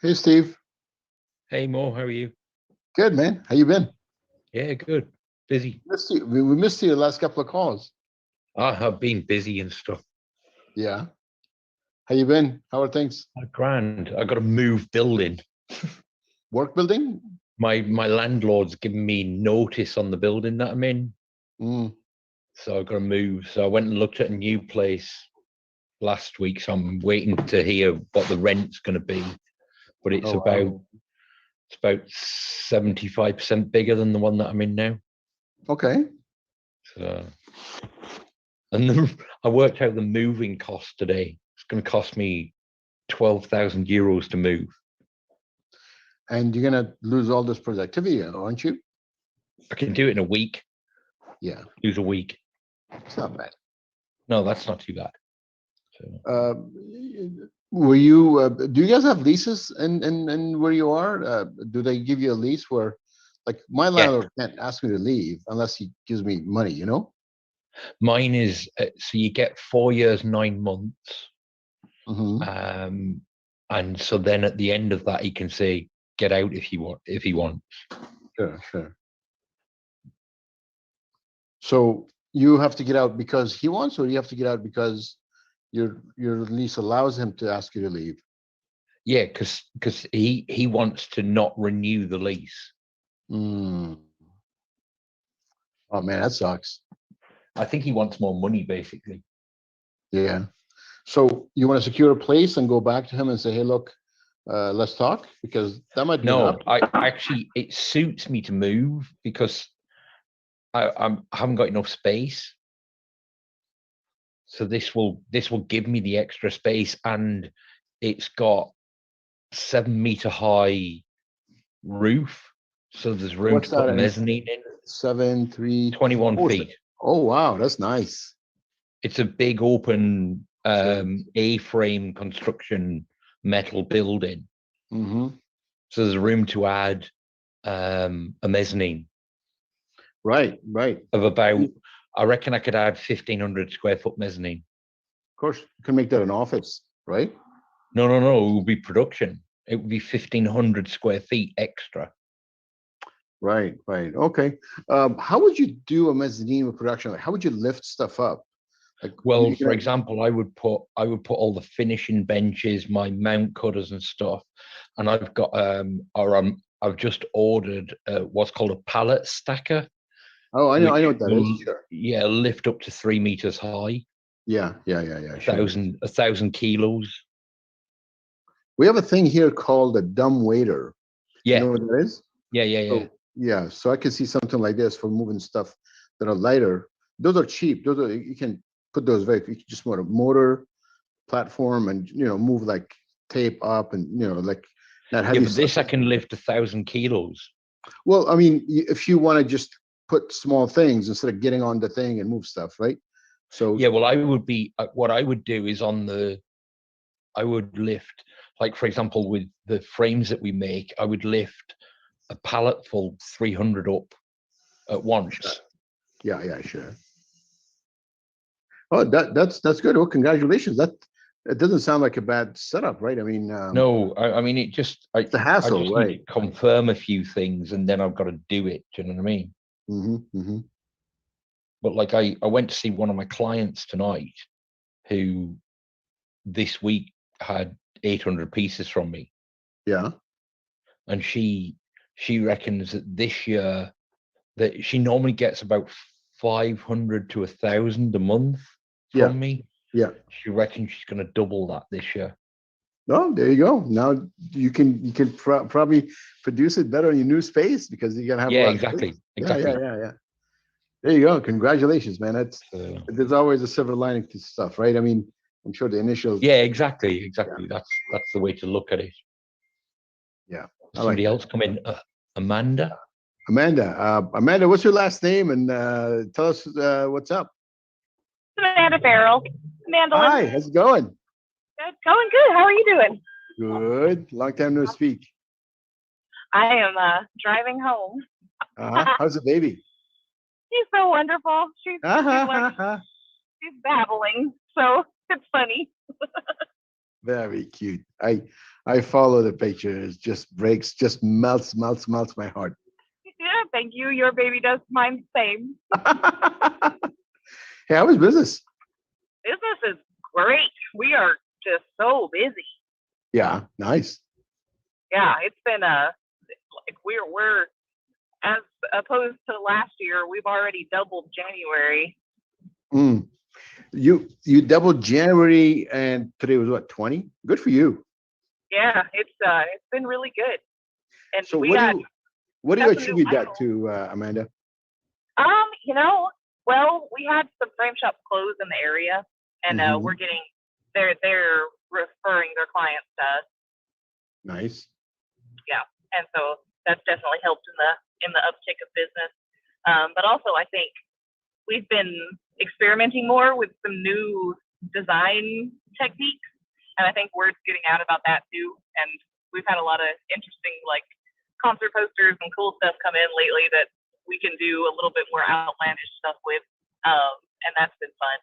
Hey Steve, Hey Mo, how are you? good man. How you been? Yeah, good. Busy. Missed you. We missed you the last couple of calls. I have been busy and stuff. Yeah. How you been? How are things? Grand. I got to move building. Work building? My landlord's given me notice on the building that I'm in, Mm. so I've got to move. So I went and looked at a new place last week. So I'm waiting to hear what the rent's going to be. But Oh it's about wow. it's about 75% bigger than the one that I'm in now. Okay. So and I worked out the moving cost today. It's going to cost me 12,000 euros to move. And you're gonna lose all this productivity, aren't you? I can do it in a week. Yeah. Use a week. It's not bad. No, that's not too bad. So, Uh, were you? Do you guys have leases in where you are? Do they give you a lease where, like, my yeah, landlord can't ask me to leave unless he gives me money? You know? mine is so you get 4 years, 9 months, Mm-hmm. um, and so then at the end of that, he can say get out if you want. If he wants, Sure, sure. So you have to get out because he wants, or you have to get out because your lease allows him to ask you to leave. yeah, because he wants to not renew the lease. Mm. Oh man, that sucks. I think he wants more money, basically. Yeah. So you want to secure a place and go back to him and say, "Hey, look, let's talk," because that might be an No, option. I actually it suits me to move because I haven't got enough space. So this will give me the extra space, and it's got 7 meter high roof, so there's room What's to put that? And mezzanine in. seven, three. 21 Oh, feet. oh wow, that's nice. It's a big open Sure. A-frame construction metal building, Mm-hmm. so there's room to add a mezzanine Right, right. of Of about. I reckon I could add 1,500 square foot mezzanine. course, you can make that an office, right? No. It would be production. It would be 1,500 square feet extra. Right, right. Okay. How would you do a mezzanine with production? Like, how would you lift stuff up? Like, Well, you for gonna? example, I would put all the finishing benches, my mount cutters and stuff, and I've just ordered what's called a pallet stacker, Oh, I know which what that is. will Sure. lift up to 3 meters high, Yeah. a Sure. thousand a thousand kilos. We have a thing here called a dumb waiter. You Yeah, know what that is? yeah. So yeah, so I can see something like this for moving stuff that are lighter. Those are cheap. Those are you can put those very. You can just put a motor platform and move like tape up and like not Yeah, heavy but stuff. this I can lift 1,000 kilos. Well, I mean, if you want to just put small things instead of getting on the thing and move stuff, right? So Yeah, well, what I would do is I would lift, like for example, with the frames that we make, I would lift a pallet full 300 up at sure. once. Yeah, sure. Oh, that's good. Well, congratulations. That doesn't sound like a bad setup, right? I mean, No, I mean it just it's a I hassle, just need to right? confirm a few things and then I've got to do it. Do you know what I mean? Mm-hmm. But like I went to see one of my clients tonight who this week had 800 pieces from me, Yeah, and she reckons that this year that she normally gets about 500 to 1,000 a month yeah, from me. yeah. She reckons she's going to double that this year. Oh, there you go. Now you can probably produce it better in your new space because you're gonna have a Yeah, lot of exactly, space. Yeah, yeah, exactly. yeah, yeah. There you go. Congratulations, man. So, There's always a silver lining to stuff, right? I mean, I'm sure the initial. yeah, exactly, Yeah, exactly. That's the way to look at it. yeah. I like Somebody that. else come in, Amanda. Amanda, what's your last name and tell us what's up? Amanda Farrell. Mandolin. Hi, how's it going? Good. Going good. How are you doing? Good. Long time no speak. I am driving home. How's the baby? She's so wonderful. She's like she's babbling, so it's funny. Very cute. I follow the pictures. Just melts my heart. Yeah, thank you. Your baby does mine the same. Hey, how was business? Business is great. We are just so busy. Yeah, nice. Yeah, it's been like we're as opposed to last year, we've already doubled January. Mm. You doubled January and today was what, 20? Good for you. Yeah, it's been really good. And So we what got do you got some new attribute that lights. to, Amanda? You know, well, we had some frame shops close in the area, and Mhm. we're getting they're referring their clients to us. Nice. Yeah, and so that's definitely helped in the uptick of business. But also, I think we've been experimenting more with some new design techniques, and I think word's getting out about that too. And we've had a lot of interesting like concert posters and cool stuff come in lately that we can do a little bit more outlandish stuff with, and that's been fun.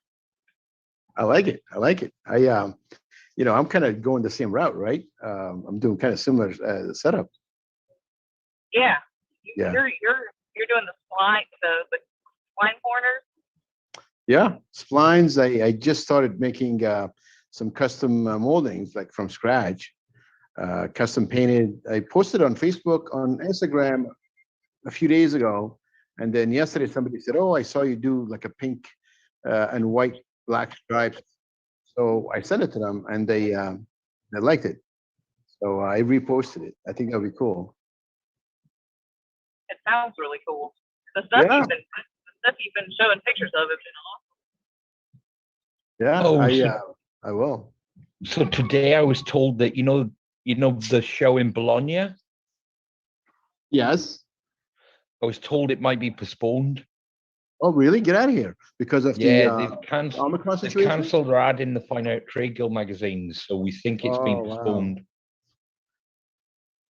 I like it. I'm kind of going the same route, right? I'm doing kind of similar setup. Yeah, Yeah. You're doing the spline corners. Yeah, splines. I just started making some custom moldings, like from scratch, custom painted. I posted on Facebook, on Instagram a few days ago, and then yesterday somebody said, "Oh, I saw you do like a pink and white black stripes." So I sent it to them, and they liked it. So I reposted it. I think that'll be cool. It sounds really cool. The stuff Yeah. you've been showing pictures of has been Yeah, Oh, I will. So today I was told that you know the show in Bologna. Yes. I was told it might be postponed. Oh, really? Get out of here because of Yeah, the Omicron they've situation. cancelled their ad in the Fine Art Trade Guild magazines, so we think it's been Oh, wow. postponed.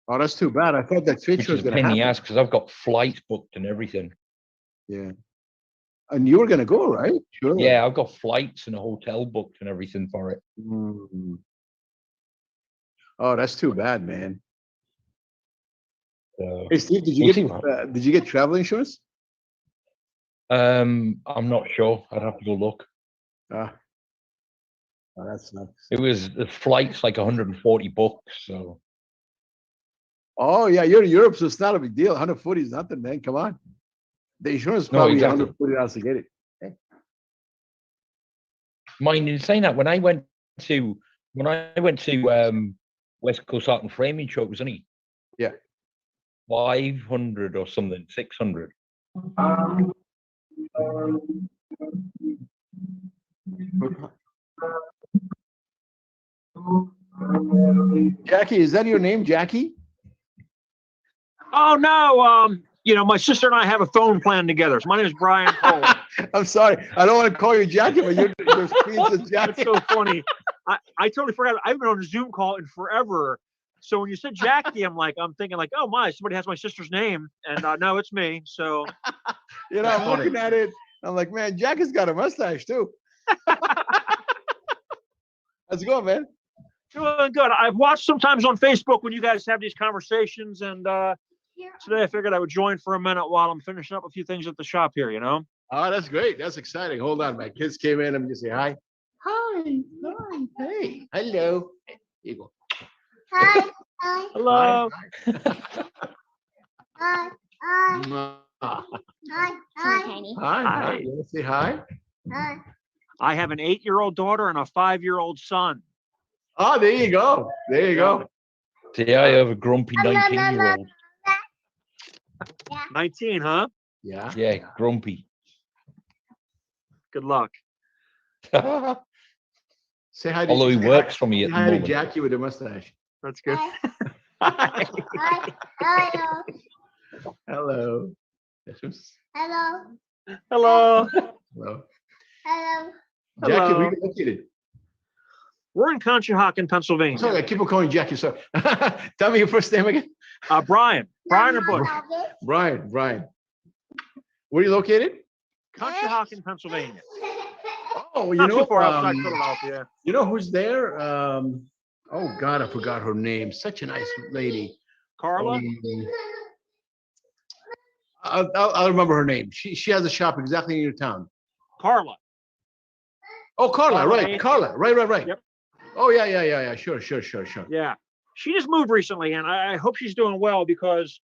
Oh, that's too bad. I thought that trade Which show was is a going pain to in the happen. ass because I've got flights booked and everything. Yeah. And you were going to go, right? Sure. Yeah, I've got flights and a hotel booked and everything for it. Mm. Oh, that's too bad, man. So, Hey, Steve, did you get travel insurance? I'm not sure. I'd have to go look. Ah, oh, that's nuts. It was the flight's like 140 bucks. So. Oh yeah, you're in Europe, so it's not a big deal. 140 is nothing, man. Come on. The insurance is No, probably exactly. $140 to get it. Okay. Mind you saying that when I went to West Coast Art and Framing Show, it was only 500 or something, 600. Jackie, is that your name, Jackie? Oh no, my sister and I have a phone plan together. So my name is Brian Cole. I'm sorry, I don't want to call you Jackie, but your screen says Jackie. That's so funny. I totally forgot. I've been on a Zoom call in forever. So when you said Jackie, I'm thinking like, oh my, somebody has my sister's name, and no, it's me. So I'm looking at it. I'm like, man, Jackie's got a mustache too. How's it going, man? Doing good. I've watched sometimes on Facebook when you guys have these conversations, and today I figured I would join for a minute while I'm finishing up a few things at the shop here. Oh, that's great. That's exciting. Hold on, my kids came in. I'm gonna say hi. Hi. Hey. Hello. Here you go. Hi. Hello. Hi. Hi. You want to say hi? I have an 8-year-old daughter and a 5-year-old son. Oh, there you go. There you go. See, I have a grumpy 19-year-old. 19, huh? Yeah. Yeah, grumpy. Good luck. Say hi to Although he works for me at the hi to moment. Jackie with a mustache. That's good. Hello. Hello. Hello. Hello. Hello. Jackie, where are you located? We're in Conshohocken, Pennsylvania. Sorry, I keep on calling you Jackie. Sorry. Tell me your first name again. Brian or Bush? Brian. Where are you located? Conshohocken, Pennsylvania. Oh, Not too far outside Philadelphia. You know who's there? Oh God, I forgot her name. Such a nice lady. Carla? I'll remember her name. She has a shop exactly in your town. Carla. Oh, Carla, Carla right. Hayes. Carla, right. Yep. Oh, yeah. Sure. Yeah. She just moved recently, and I hope she's doing well because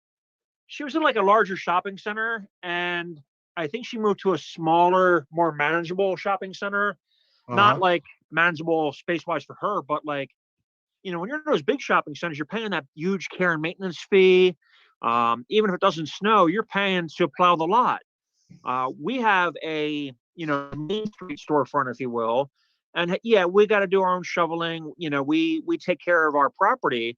she was in like a larger shopping center, and I think she moved to a smaller, more manageable shopping center. Not like manageable space-wise for her, but like, when you're in those big shopping centers, you're paying that huge care and maintenance fee. Even if it doesn't snow, you're paying to plow the lot. We have a, Main Street storefront, if you will. And yeah, we got to do our own shoveling. We take care of our property,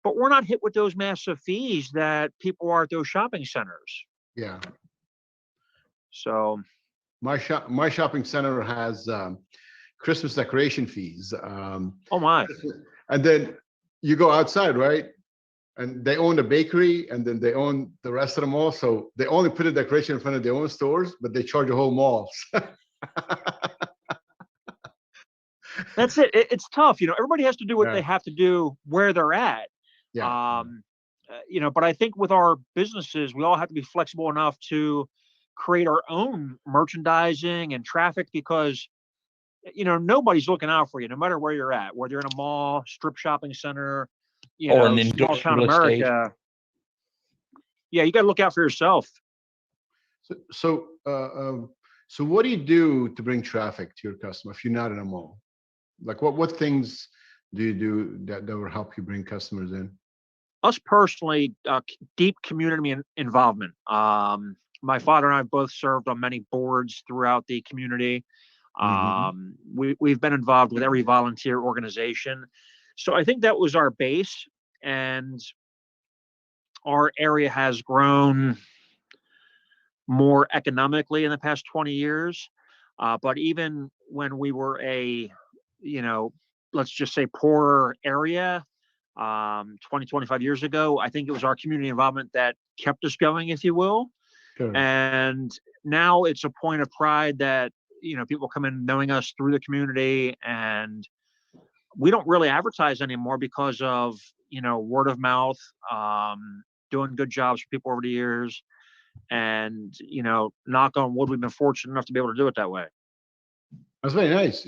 but we're not hit with those massive fees that people are at those shopping centers. Yeah. So My shopping center has Christmas decoration fees. oh my. And then you go outside, right? And they own the bakery, and then they own the rest of the mall. So they only put a decoration in front of their own stores, but they charge the whole mall. That's it. It's tough. Everybody has to do what they have to do where they're at. Yeah. But I think with our businesses, we all have to be flexible enough to create our own merchandising and traffic because, nobody's looking out for you, no matter where you're at, whether you're in a mall, strip shopping center, or an small town industrial estate. America. Yeah, you got to look out for yourself. So what do you do to bring traffic to your customer if you're not in a mall? Like what things do you do that will help you bring customers in? Us personally, deep community involvement. My father and I both served on many boards throughout the community. We've been involved with every volunteer organization. So I think that was our base, and our area has grown more economically in the past 20 years. But even when we were a, let's just say poorer area, 20, 25 years ago, I think it was our community involvement that kept us going, if you will. Sure. And now it's a point of pride that, people come in knowing us through the community, and we don't really advertise anymore because of, word of mouth, doing good jobs for people over the years. And, knock on wood, we've been fortunate enough to be able to do it that way. That's very nice.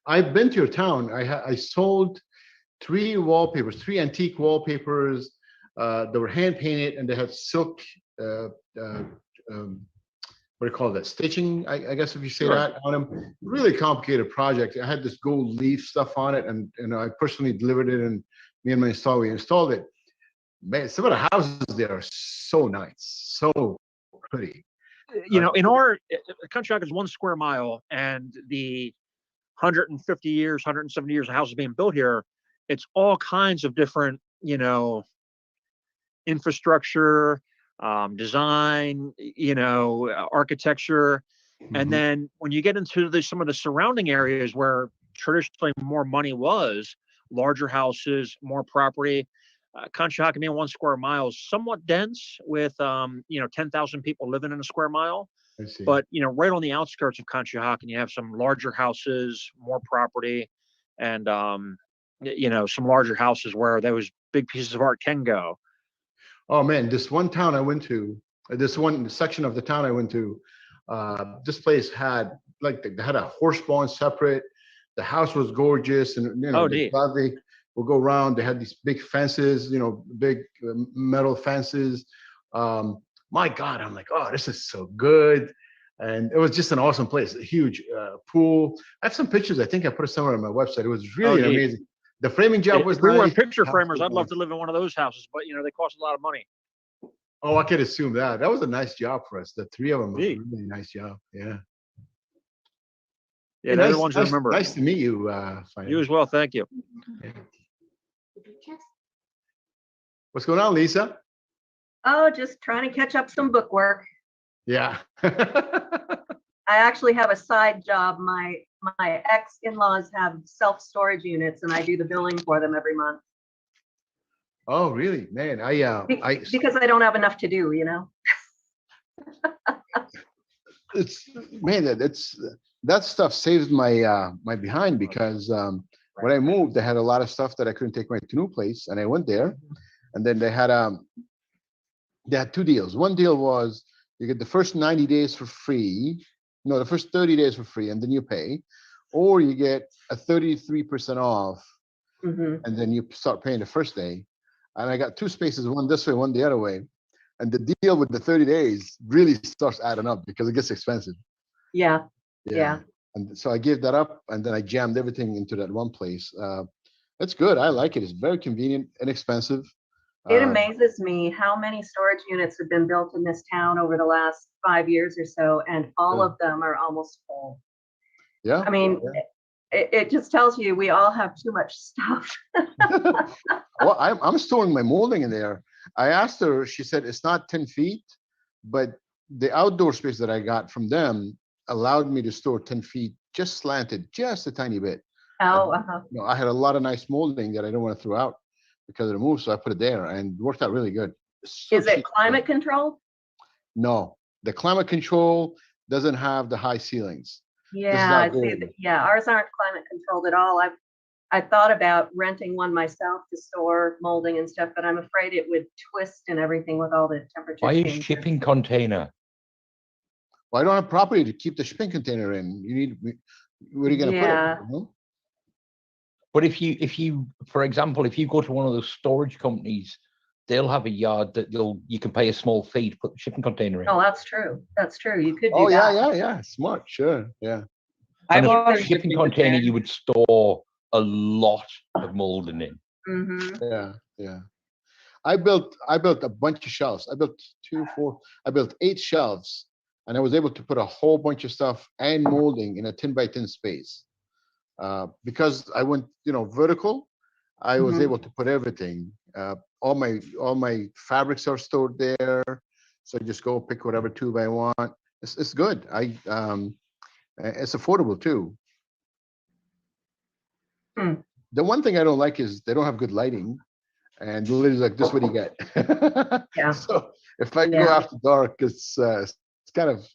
I've been to your town. I sold three antique wallpapers. They were hand painted, and they had silk, what do you call that? Stitching, I guess if you say that on them. Really complicated project. I had this gold leaf stuff on it, and I personally delivered it, and me and my installer, we installed it. Man, some of the houses there are so nice, so pretty. In our Conshohocken is 1 square mile, and the 150 years, 170 years of houses being built here, it's all kinds of different, infrastructure, design, architecture. And then when you get into some of the surrounding areas where traditionally more money was, larger houses, more property, Conshohocken being 1 square mile is somewhat dense with, 10,000 people living in a square mile. I see. But, right on the outskirts of Conshohocken, you have some larger houses, more property, and, some larger houses where those big pieces of art can go. Oh man, this one town I went to, this one section of the town I went to, this place had they had a horse barn separate. The house was gorgeous, and they will go around. They had these big fences, big metal fences. My God, I'm like, oh, this is so good. And it was just an awesome place, a huge pool. I have some pictures. I think I put it somewhere on my website. It was really amazing. The framing job was nice. If we weren't nice. picture framers, I'd love to live in one of those houses, but they cost a lot of money. Oh, I could assume that. That was a nice job for us. The three of them was a really nice job. Yeah. Yeah, they're the ones I remember. Nice to meet you. You as well. Thank you. Yeah. What's going on, Lisa? Oh, just trying to catch up some bookwork. Yeah. I actually have a side job. My ex-in-laws have self-storage units, and I do the billing for them every month. Oh, really? Man, because I don't have enough to do, It's man, that stuff saves my my behind because When I moved, they had a lot of stuff that I couldn't take to new place, and I went there, and then they had 2 deals. One deal was you get the first 90 days for free, no, the first 30 days for free, and then you pay, or you get a 33% off, and then you start paying the first day. And I got 2 spaces, one this way, one the other way. And the deal with the 30 days really starts adding up because it gets expensive. Yeah. And so I gave that up, and then I jammed everything into that one place. It's good. I like it. It's very convenient, inexpensive. It amazes me how many storage units have been built in this town over the last 5 years or so, and all of them are almost full. Yeah. I mean, it just tells you we all have too much stuff. Well, I'm storing my molding in there. I asked her, she said it's not 10 feet, but the outdoor space that I got from them allowed me to store 10 feet, just slanted, just a tiny bit. Oh, I had a lot of nice molding that I don't want to throw out because of the move, so I put it there, and it worked out really good. So is it cheap. climate controlled? No, the climate control doesn't have the high ceilings. Yeah, ours aren't climate controlled at all. I thought about renting one myself to store molding and stuff, but I'm afraid it would twist and everything with all the temperature Buy a changes. shipping container. Well, I don't have property to keep the shipping container in. You need, where are you going to put it? You know? But if you, for example, if you go to one of those storage companies, they'll have a yard that you can pay a small fee to put the shipping container in. Oh, that's true. That's true. You could do Oh, that. yeah. Smart. Sure. Yeah. And bought a shipping container, you would store a lot of molding in. Yeah. I built a bunch of shelves. I built 8 shelves, and I was able to put a whole bunch of stuff and molding in a 10 by 10 space. Because I went, vertical, I was able to put everything. All my fabrics are stored there, so I just go pick whatever tube I want. It's good. It's affordable too. The one thing I don't like is they don't have good lighting, and the lady's like, "This is what you get." Yeah. So if I go after dark, it's kind of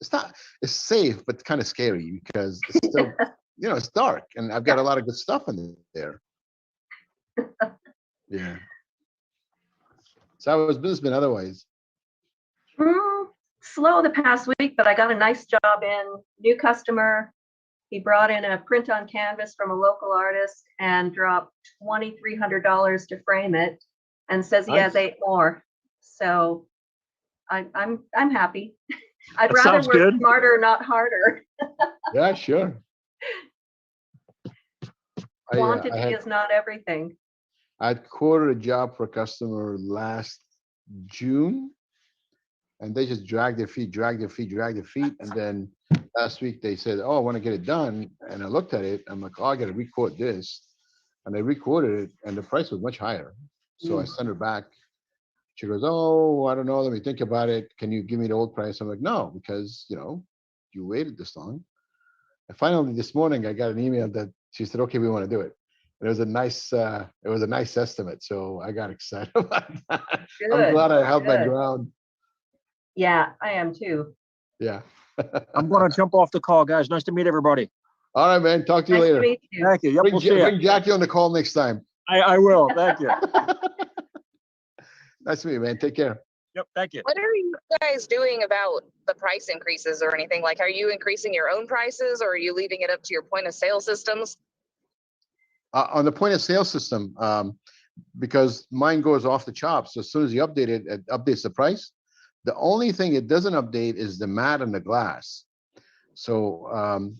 it's safe but kind of scary because it's still it's dark, and I've got a lot of good stuff in there. Yeah. So how has business been otherwise? Slow the past week, but I got a nice job in. New customer. He brought in a print on canvas from a local artist and dropped $2,300 to frame it, and says he has 8 more. So I'm happy. I'd rather work smarter, not harder. Yeah, sure. Quantity is not everything. I quoted a job for a customer last June, and they just dragged their feet, and then last week they said, "Oh, I want to get it done," and I looked at it. I'm like, "Oh, I got to requote this," and I requoted it, and the price was much higher. So I sent her back. She goes, "Oh, I don't know. Let me think about it. Can you give me the old price?" I'm like, "No, because you waited this long." And finally, this morning, I got an email that she said, "Okay, we want to do it." And it was a nice estimate, so I got excited about that. I'm glad I held my ground. Yeah, I am too. Yeah. I'm going to jump off the call, guys. Nice to meet everybody. All right, man. Talk to you later. To meet you. Thank you. Yep, we'll see you. Bring Jackie on the call next time. I will. Thank you. Nice to meet you, man. Take care. Yep. Thank you. What are you guys doing about the price increases or anything? Like, are you increasing your own prices, or are you leaving it up to your point of sale systems? On the point of sale system, because mine goes off the chops. So as soon as you update it, it updates the price. The only thing it doesn't update is the mat and the glass. So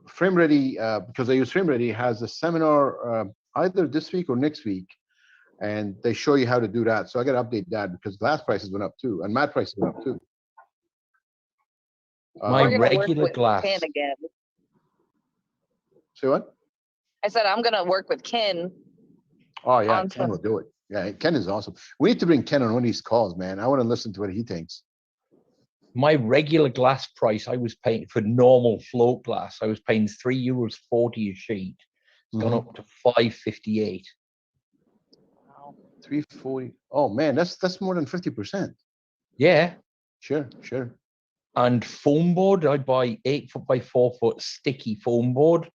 Frame Ready, because I use Frame Ready, has a seminar either this week or next week, and they show you how to do that. So I got to update that because glass prices went up too, and mat prices went up too. My We're gonna work regular with glass. Ken again. Say what? I said I'm gonna work with Ken. Oh yeah, on Ken will do it. Yeah, Ken is awesome. We need to bring Ken on one of these calls, man. I want to listen to what he thinks. My regular glass price, I was paying for normal float glass. I was paying €3.40 a sheet. It's gone up to $5.58. Wow. 340. Oh man, that's more than 50%. Yeah. Sure. And foam board, I buy 8 foot by 4 foot sticky foam board.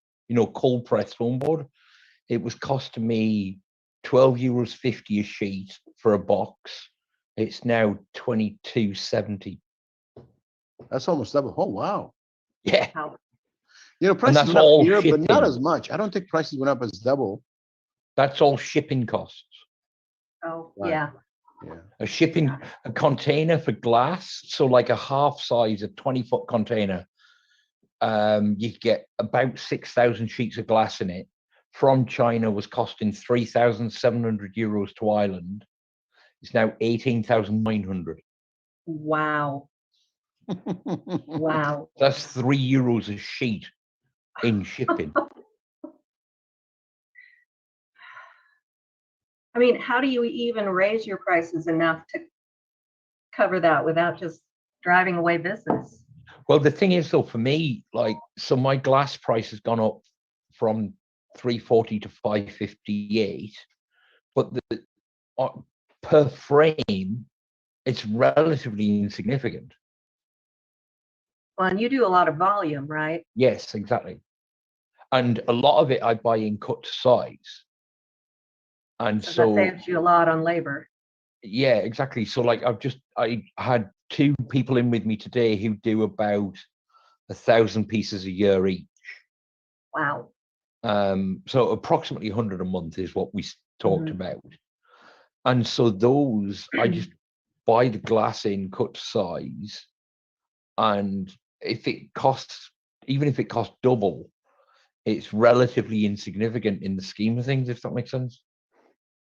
cold press foam board. It was costing me €12.50 a sheet for a box. It's now $22.70. That's almost double. Oh, wow. Yeah. Wow. Prices that's went up all here, but not shipping. as much. I don't think prices went up as double. That's all shipping costs. Oh, Right. yeah. Yeah. A container for glass, so like a half size, a 20-foot container, you get about 6,000 sheets of glass in it. From China was costing €3,700 to Ireland. It's now 18,900. Wow. Wow. That's €3 a sheet in shipping. I mean, how do you even raise your prices enough to cover that without just driving away business? Well, the thing is, though, for me, so my glass price has gone up from $340 to $558, but per frame, it's relatively insignificant. Well, and you do a lot of volume, right? Yes, exactly. And a lot of it I buy in cut to size. And So that saves you a lot on labor. Yeah, exactly. So I had 2 people in with me today who do about 1,000 pieces a year each. Wow. So approximately 100 a month is what we talked about. And so those, I just buy the glass in cut to size. And even if it costs double, it's relatively insignificant in the scheme of things, if that makes sense.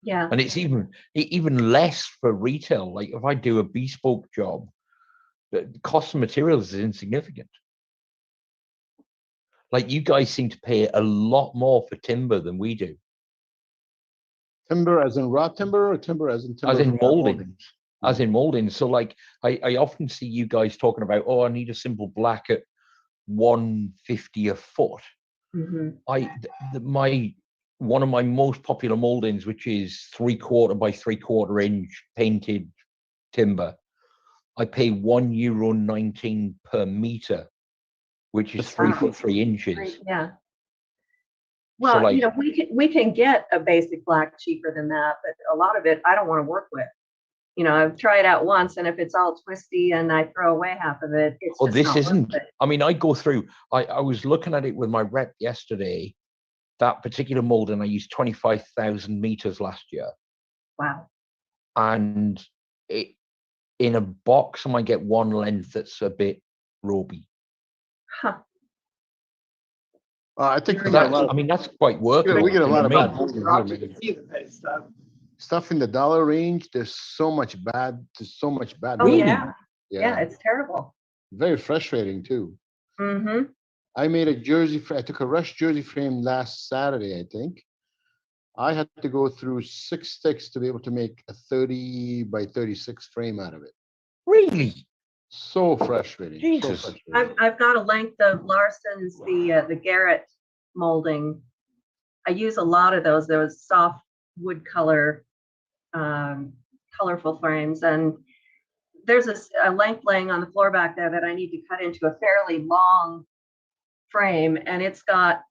Yeah. And it's even less for retail. Like if I do a bespoke job, the cost of materials is insignificant. Like you guys seem to pay a lot more for timber than we do. Timber as in raw timber, or timber as in timber? As in moldings. Yeah. As in moldings. So like I often see you guys talking about, oh, I need a simple black at $150 a foot. One of my most popular moldings, which is 3/4 by 3/4 inch painted timber, I pay €1.19 per meter, which is 3 foot 3 inches. Yeah. Well, So we can get a basic black cheaper than that, but a lot of it I don't want to work with. I've tried out once, and if it's all twisty and I throw away half of it, it's just this not isn't. worth it. I mean, I go through. I was looking at it with my rep yesterday. That particular molding, I used 25,000 meters last year. Wow. And in a box, I might get one length that's a bit ropey. Huh. I think that's quite workable. we get a lot of bad molding molding here, man. Stuff in the dollar range. There's so much bad. Oh, Really? Yeah, it's terrible. Very frustrating too. Mm-hmm. I made a jersey. I took a rush jersey frame last Saturday, I think. I had to go through 6 sticks to be able to make a 30 by 36 frame out of it. Really? So frustrating. Jesus. So frustrating. I've got a length of Larson's, the Garrett molding. I use a lot of those soft wood color, colorful frames, and there's a length laying on the floor back there that I need to cut into a fairly long frame, and it's got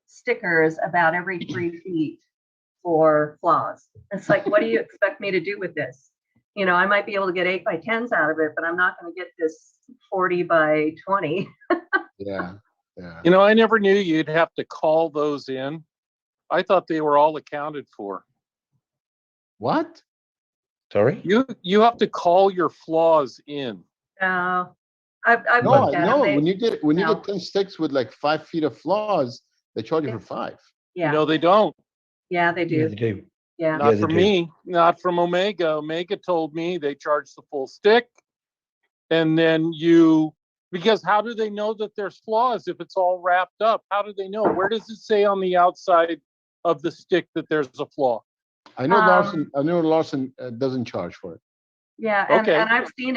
stickers about every 3 feet for flaws. It's like, what do you expect me to do with this? I might be able to get 8 by 10s out of it, but I'm not going to get this 40 by 20. Yeah. I never knew you'd have to call those in. I thought they were all accounted for. What? Sorry? You have to call your flaws in. No, I've No, looked at no. them. When you no. get 10 sticks with like 5 feet of flaws, they charge you for 5. Yeah. No, they don't. Yeah, they do. Yeah, they do. Yeah. Not they from do. me, not from Omega. Omega told me they charge the full stick. And then because how do they know that there's flaws if it's all wrapped up? How do they know? Where does it say on the outside of the stick that there's a flaw? I know Larson doesn't charge for it. Yeah, and Okay. I've seen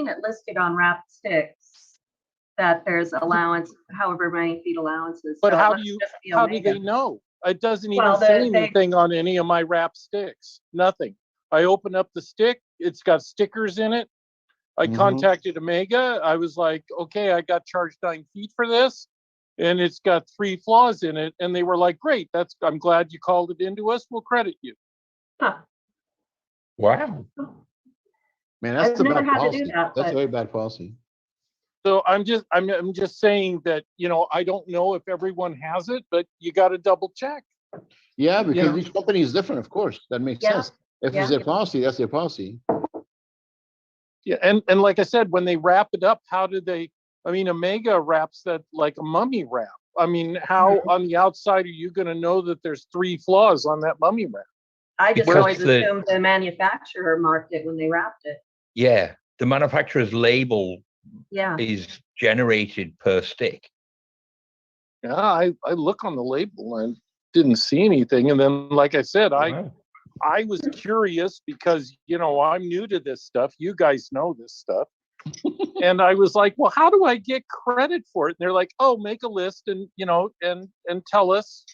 it listed on wrapped sticks that there's allowance, however many feet allowances. But So how it must just be do they Omega. know? It doesn't even Well, say anything on any of my wrapped sticks. Nothing. I open up the stick. It's got stickers in it. I contacted Omega. I was like, okay, I got charged 9 feet for this. and it's got 3 flaws in it. And they were like, great, I'm glad you called it into us. We'll credit you. Huh. Wow. Man, that's I've a never bad had to policy. do that, That's a but- very bad policy. So I'm just saying that, I don't know if everyone has it, but you got to double check. Yeah, because know. each company is different, of course. That makes Yeah, sense. If yeah. it's their policy, that's their policy. Yeah, and like I said, when they wrap it up, how do they? I mean, Omega wraps that like a mummy wrap. I mean, how on the outside are you going to know that there's 3 flaws on that mummy wrap? I just Because always assumed the manufacturer marked it when they wrapped it. Yeah, the manufacturer's label Yeah. is generated per stick. Yeah, I look on the label and didn't see anything, and then like I said, Wow. I was curious because I'm new to this stuff. You guys know this stuff. And I was like, well, how do I get credit for it? And they're like, oh, make a list and and tell us,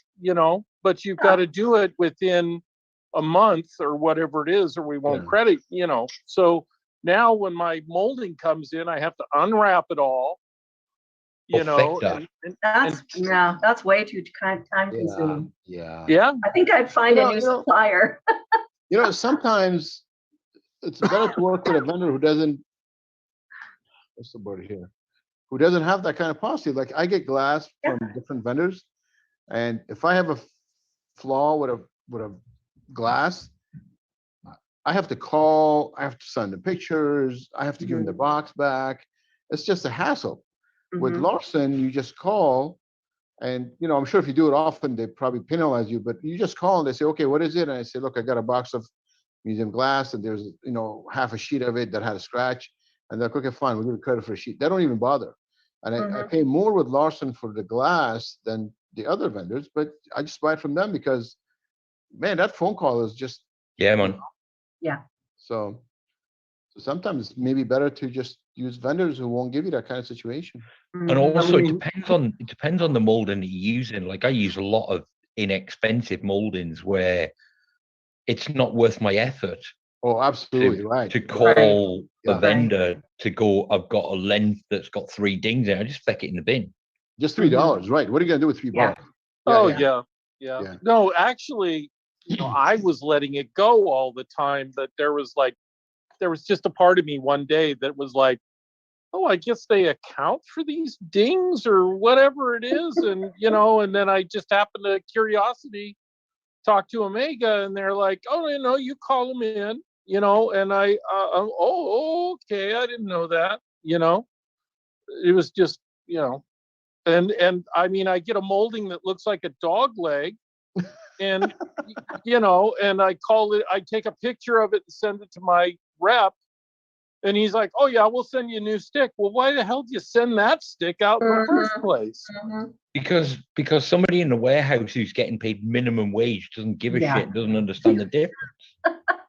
but you've got to do it within a month or whatever it is, or we won't credit, So now when my molding comes in, I have to unwrap it all, That's way too time consuming. Yeah. I think I'd find a new supplier. Sometimes it's better to work with a vendor who doesn't, what's the word here? Who doesn't have that kind of policy. Like I get glass from different vendors, and if I have a flaw with a glass, I have to call, I have to send the pictures, I have to give them the box back. It's just a hassle. With Larson, you just call, and I'm sure if you do it often, they probably penalize you, but you just call and they say, okay, what is it? And I say, look, I got a box of museum glass, and there's half a sheet of it that had a scratch. And they're like, okay, fine, we'll give you credit for a sheet. They don't even bother. And I pay more with Larson for the glass than the other vendors, but I just buy it from them because, man, that phone call is just. Yeah, man. Yeah. So sometimes it's maybe better to just use vendors who won't give you that kind of situation. And also it depends on the molding you're using. Like I use a lot of inexpensive moldings where it's not worth my effort. Oh, absolutely right. To call a vendor to go, I've got a length that's got 3 dings in it. I just flick it in the bin. Just $3, right? What are you gonna do with $3? Yeah. No, actually, I was letting it go all the time, but there was just a part of me one day that was like, oh, I guess they account for these dings or whatever it is. And, and then I just happened to curiosity talk to Omega, and they're like, oh, you call them in, and oh, okay. I didn't know that, it was just, and I mean, I get a molding that looks like a dog leg, and, and I take a picture of it and send it to my rep. And he's like, oh, yeah, we'll send you a new stick. Well, why the hell do you send that stick out in the first place? Because somebody in the warehouse who's getting paid minimum wage doesn't give a shit, doesn't understand the difference.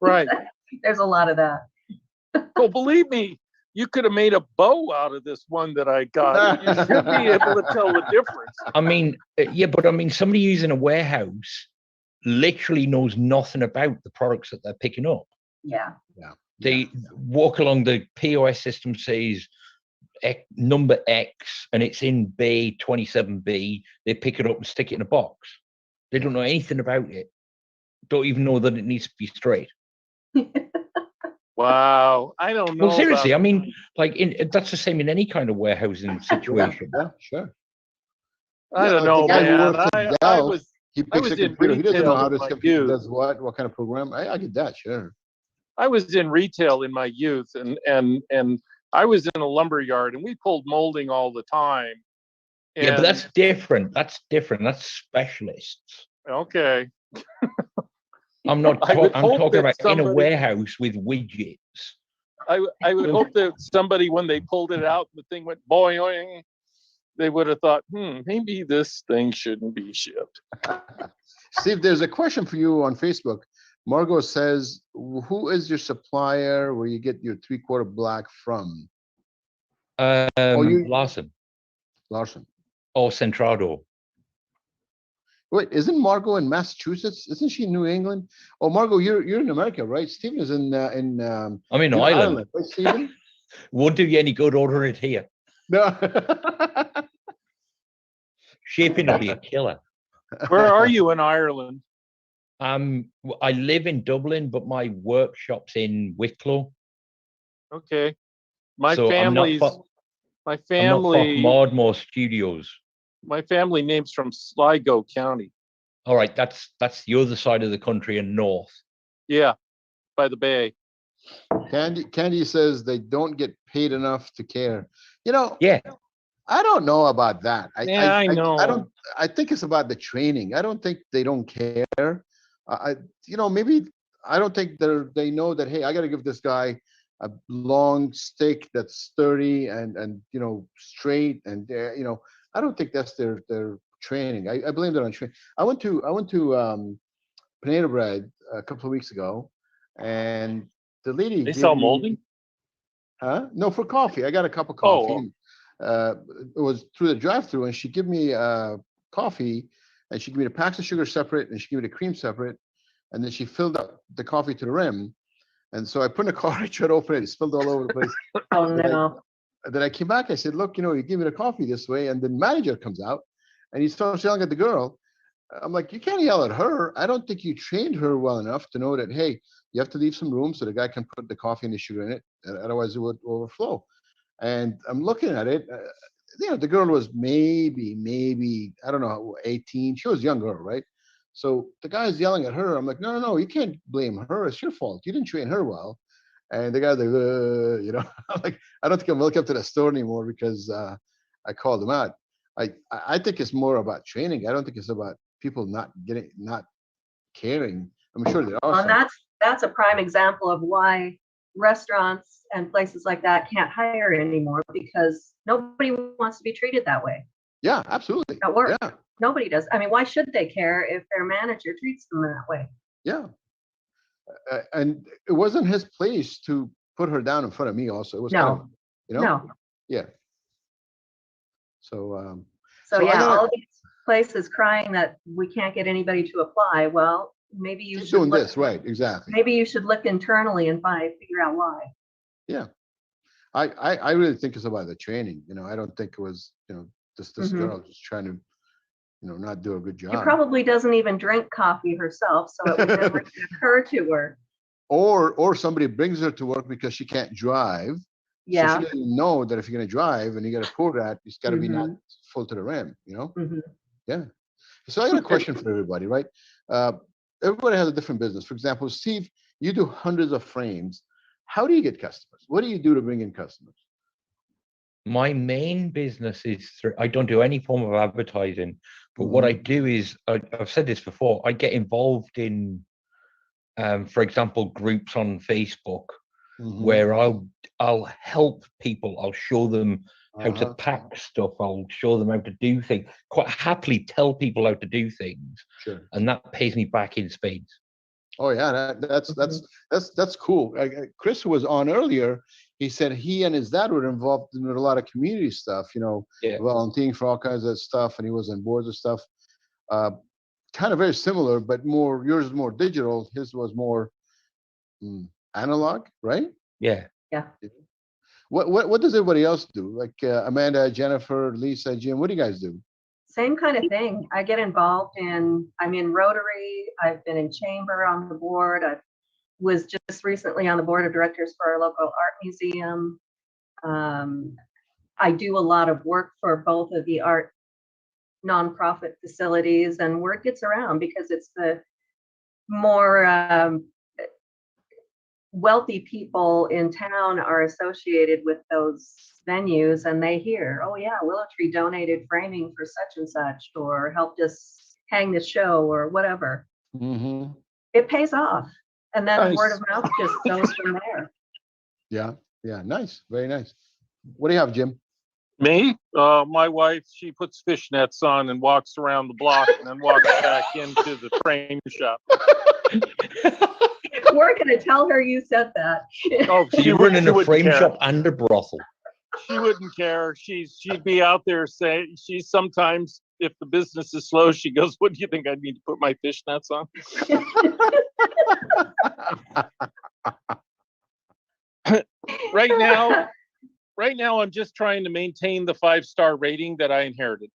Right. There's a lot of that. Well, believe me, you could have made a bow out of this one that I got. You should be able to tell the difference. I mean, but somebody using a warehouse literally knows nothing about the products that they're picking up. Yeah. They walk along, the POS system says number X and it's in bay 27B. They pick it up and stick it in a box. They don't know anything about it. Don't even know that it needs to be straight. Wow. I don't know. Well, seriously, I mean, that's the same in any kind of warehousing situation. Yeah, sure. I don't know, man. He picks a computer. He doesn't know how this computer does what kind of program. I get that, sure. I was in retail in my youth, and I was in a lumber yard, and we pulled molding all the time. Yeah, but that's different. That's specialists. Okay. I'm talking about in a warehouse with widgets. I would hope that somebody, when they pulled it out, the thing went boing, they would have thought, maybe this thing shouldn't be shipped. Steve, there's a question for you on Facebook. Margot says, who is your supplier where you get your 3/4 black from? Larson. Or Centrado. Wait, isn't Margot in Massachusetts? Isn't she in New England? Oh, Margot, you're in America, right? Stephen is in I'm in Ireland. Right, Stephen? Won't do you any good ordering it here. No. Shipping will be a killer. Where are you in Ireland? I live in Dublin, but my workshop's in Wicklow. Okay. My So I'm not family's, far, my I'm not far family, from Ardmore Studios. my family name's from Sligo County. All right, that's the other side of the country and north. Yeah, by the bay. Candy says they don't get paid enough to care. You know, Yeah, I don't know about that. Yeah, I know. I don't. I think it's about the training. I don't think they don't care. Maybe I don't think they know that. Hey, I got to give this guy a long stick that's sturdy and straight and I don't think that's their training. I blame that on training. I went to Panera Bread a couple of weeks ago, and the lady They gave sell me- molding? Huh? No, for coffee. I got a cup of Oh, coffee. It was through the drive-through, and she gave me coffee, and she gave me the packs of sugar separate, and she gave me the cream separate, and then she filled up the coffee to the rim. And so I put in the car, I tried to open it, it spilled all over the place. Oh, Then I- no. Then I came back, I said, look, you give me the coffee this way, and the manager comes out, and he starts yelling at the girl. I'm like, you can't yell at her. I don't think you trained her well enough to know that, hey, you have to leave some room so the guy can put the coffee and the sugar in it, otherwise it would overflow. And I'm looking at it. The girl was maybe, I don't know, 18. She was a young girl, right? So the guy's yelling at her. I'm like, no, you can't blame her. It's your fault. You didn't train her well. And the guy's like, I'm like, I don't think I'm welcome to the store anymore because I called him out. I think it's more about training. I don't think it's about people not caring. I'm sure there are And some. that's a prime example of why restaurants and places like that can't hire anymore, because nobody wants to be treated that way Yeah, absolutely. at work. Yeah, Nobody does. I mean, why should they care if their manager treats them that way? yeah. And it wasn't his place to put her down in front of me. Also, it was kind of, No, no. yeah. So, So So I yeah, gotta- all these places crying that we can't get anybody to apply. Well, maybe you keep should doing look, this, right? Exactly. maybe you should look internally and figure out why. Yeah. I really think it's about the training. I don't think it was, just this Mhm. girl just trying to, not do a good She job. probably doesn't even drink coffee herself, so it would never occur to her. Or somebody brings her to work because she can't drive. So Yeah. she doesn't know that if you're going to drive and you got to pour that, it's got to be not full to the rim, Mhm. Yeah. So I got a question for everybody, right? Everybody has a different business. For example, Steve, you do hundreds of frames. How do you get customers? What do you do to bring in customers? My main business is I don't do any form of advertising, but what I do is I've said this before. I get involved in, for example, groups on Facebook where I'll help people. I'll show them how to pack stuff. I'll show them how to do things. Quite happily tell people how to do things, Sure. and that pays me back in spades. Oh yeah, that's cool. Chris, who was on earlier, he said he and his dad were involved in a lot of community stuff. Yeah. Volunteering for all kinds of stuff, and he was on boards of stuff. Kind of very similar, but more. Yours is more digital. His was more analog, right? Yeah. Yeah. What does everybody else do? Like Amanda, Jennifer, Lisa, Jim. What do you guys do? Same kind of thing. I get involved I'm in Rotary. I've been in Chamber on the board. I was just recently on the board of directors for our local art museum. I do a lot of work for both of the art nonprofit facilities, and word gets around because it's the more wealthy people in town are associated with those venues, and they hear, oh yeah, Willow Tree donated framing for such and such, or helped us hang the show, or whatever. It pays off, and then Nice. word of mouth just goes from there. Yeah, nice, very nice. What do you have, Jim? Me? My wife, she puts fishnets on and walks around the block and then walks back into the frame shop. We're gonna tell her you said that. Oh, You're running a frame shop and a brothel. She wouldn't care. She'd be out there saying, she sometimes, if the business is slow, she goes, what do you think I need to put my fishnets on? Right now, I'm just trying to maintain the 5-star rating that I inherited.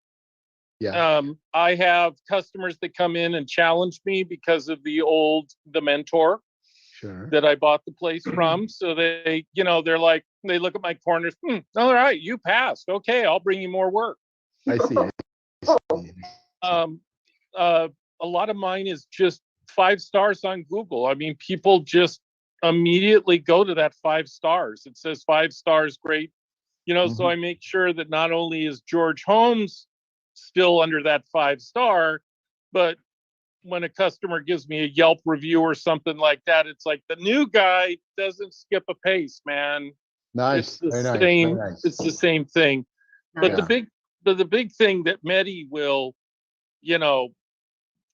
Yeah, I have customers that come in and challenge me because of the mentor sure. that I bought the place from. So they, they're like, they look at my corners. All right, you passed. Okay, I'll bring you more work. I see. I see. Um, a lot of mine is just 5 stars on Google. I mean, people just immediately go to that 5 stars. It says 5 stars, great. So I make sure that not only is George Holmes still under that 5 star, but when a customer gives me a Yelp review or something like that, it's like the new guy doesn't skip a pace, man. Nice. It's the Very nice. same. Very nice. It's the same thing. But Yeah. the big thing that Medi will,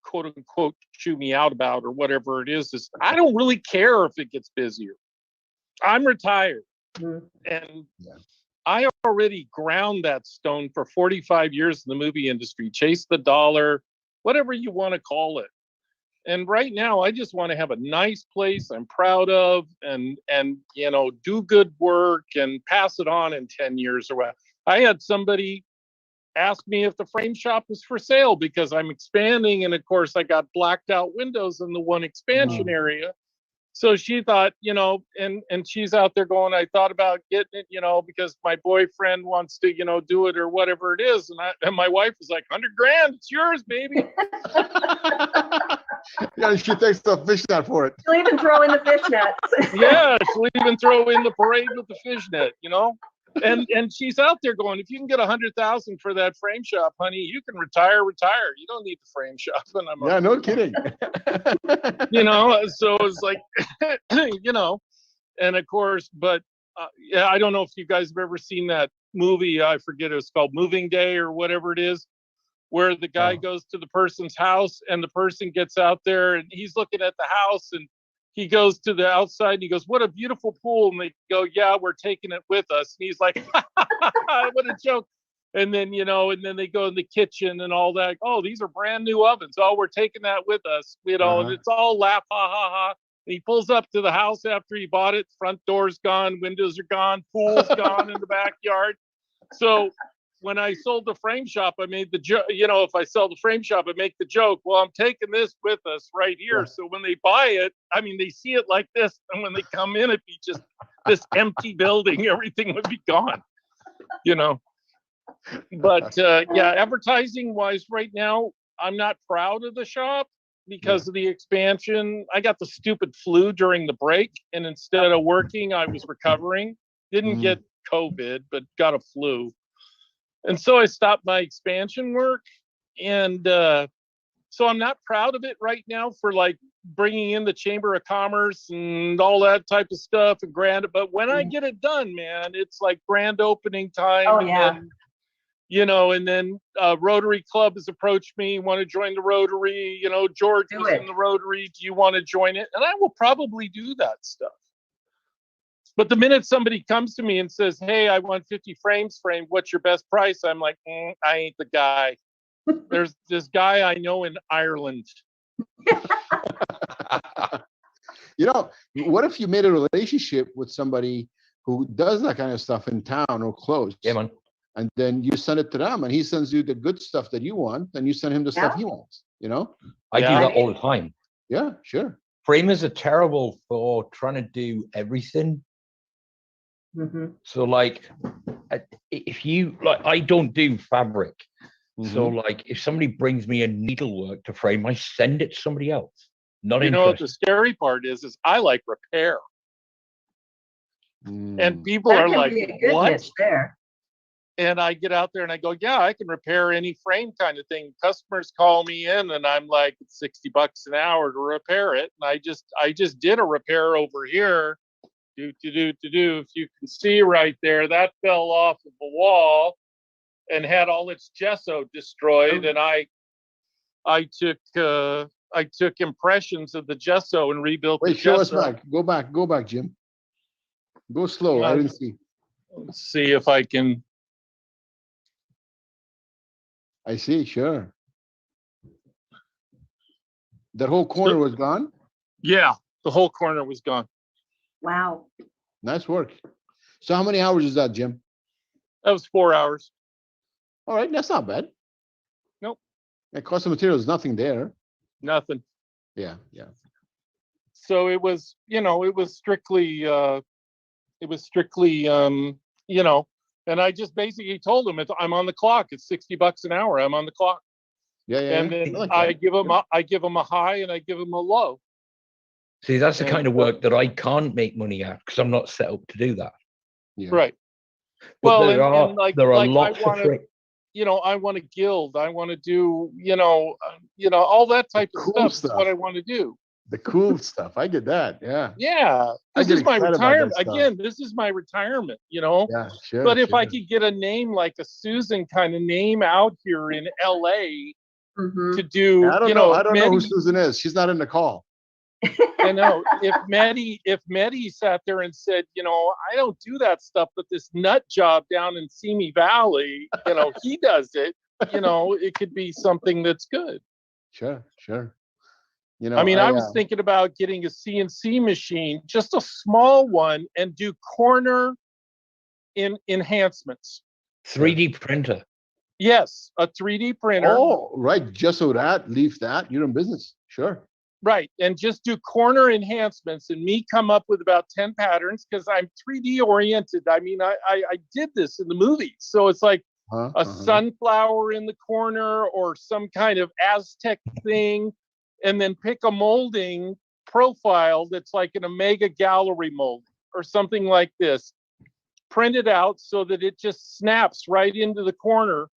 quote unquote, chew me out about or whatever it is I don't really care if it gets busier. I'm retired, and I already ground that stone for 45 years in the movie industry. Chase the dollar, whatever you want to call it. And right now, I just want to have a nice place I'm proud of, and do good work and pass it on in 10 years or what. I had somebody ask me if the frame shop was for sale because I'm expanding, and of course, I got blacked out windows in the one expansion area. So she thought, and she's out there going, I thought about getting it, because my boyfriend wants to, do it or whatever it is. And my wife was like, $100,000, it's yours, baby. Yeah, she takes the fish net for it. She'll even throw in the fishnets. Yeah, she'll even throw in the parade with the fishnet, And she's out there going, if you can get $100,000 for that frame shop, honey, you can retire. You don't need the frame shop. And I'm Yeah, like, no kidding. So it's like, and of course, but yeah, I don't know if you guys have ever seen that movie. I forget, it's called Moving Day or whatever it is, where the guy goes to the person's house and the person gets out there and he's looking at the house and he goes to the outside and he goes, what a beautiful pool. And they go, yeah, we're taking it with us. And he's like, what a joke. And then, and then they go in the kitchen and all that. Oh, these are brand new ovens. Oh, we're taking that with us. And it's all laugh, ha, ha, ha. And he pulls up to the house after he bought it. Front door's gone, windows are gone, pool's gone in the backyard. So when I sold the frame shop, I made the joke, if I sell the frame shop, I make the joke, well, I'm taking this with us right here. Yeah. So when they buy it, I mean, they see it like this. And when they come in, it'd be just this empty building, everything would be gone, But yeah, advertising wise right now, I'm not proud of the shop because of the expansion. I got the stupid flu during the break. And instead of working, I was recovering. Didn't get COVID, but got a flu. And so I stopped my expansion work. And so I'm not proud of it right now for like bringing in the Chamber of Commerce and all that type of stuff and grand. But when I get it done, man, it's like grand opening time. Oh, yeah. And then Rotary Club has approached me, want to join the Rotary, George was in the Rotary. Do you want to join it? And I will probably do that stuff. But the minute somebody comes to me and says, hey, I want 50 frames framed, what's your best price? I'm like, I ain't the guy. There's this guy I know in Ireland. What if you made a relationship with somebody who does that kind of stuff in town or close? Yeah, man. And then you send it to them and he sends you the good stuff that you want, and you send him the stuff he wants, I do that all the time. Yeah, sure. Framers are terrible for trying to do everything. So like, if you like, I don't do fabric. So like, if somebody brings me a needlework to frame, I send it to somebody else. Not interested. What the scary part is I like repair. And people are like, what? There. And I get out there and I go, yeah, I can repair any frame kind of thing. Customers call me in and I'm like, it's $60 an hour to repair it. And I just did a repair over here. If you can see right there, that fell off of the wall and had all its gesso destroyed. And I took impressions of the gesso and rebuilt the gesso. Show us back. Go back, Jim. Go slow. I didn't see. Let's see if I can. I see, sure. That whole corner was gone? Yeah, the whole corner was gone. Wow. Nice work. So how many hours is that, Jim? That was 4 hours. All right, that's not bad. And cost of materials, nothing there. Nothing. Yeah, yeah. So it was, it was strictly, and I just basically told him, I'm on the clock. It's $60 an hour. I'm on the clock. Yeah, And then I give him a high and I give him a low. See, that's the kind of work that I can't make money at because I'm not set up to do that. Yeah. Right. But Well, there are lots of I want to gild. I want to do, all that type of cool stuff is what I want to do. The cool stuff. I get that. Yeah. Yeah. I This get is my excited about that retirement. stuff. Again, this is my retirement, Yeah, sure. But if I sure. could get a name like a Susan kind of name out here in LA to do, I don't know. I don't know who Maddie, Susan is. She's not in the call. I know if Maddie sat there and said, I don't do that stuff, but this nut job down in Simi Valley, he does it, it could be something that's good. Sure, sure. I was thinking about getting a CNC machine, just a small one, and do corner enhancements. 3D printer. Yes, a 3D printer. Oh, right. Just so leave that, you're in business. Sure. Right. And just do corner enhancements and me come up with about 10 patterns because I'm 3D oriented. I mean, I did this in the movies. So it's like a sunflower in the corner or some kind of Aztec thing, and then pick a molding profile that's like an Omega gallery mold or something like this. Print it out so that it just snaps right into the corner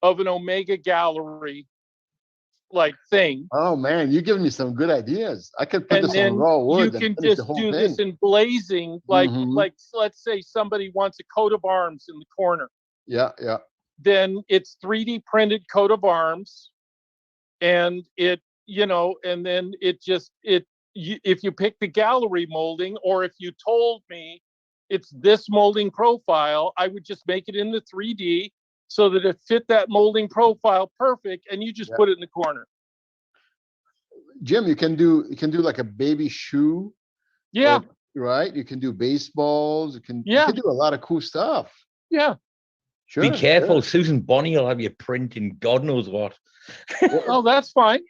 of an Omega gallery like thing. Oh man, you're giving me some good ideas. I could put this on raw wood. You can just do this in blazing, like let's say somebody wants a coat of arms in the corner. Yeah, yeah. Then it's 3D printed coat of arms, and it, and then if you pick the gallery molding, or if you told me it's this molding profile, I would just make it in the 3D so that it fit that molding profile perfect, and you just put it in the corner. Jim, you can do like a baby shoe. Yeah. Right. You can do baseballs. You can do a lot of cool stuff. Yeah. Sure. Be careful, sure. Susan Bonnie will have you printing God knows what. Oh, that's fine.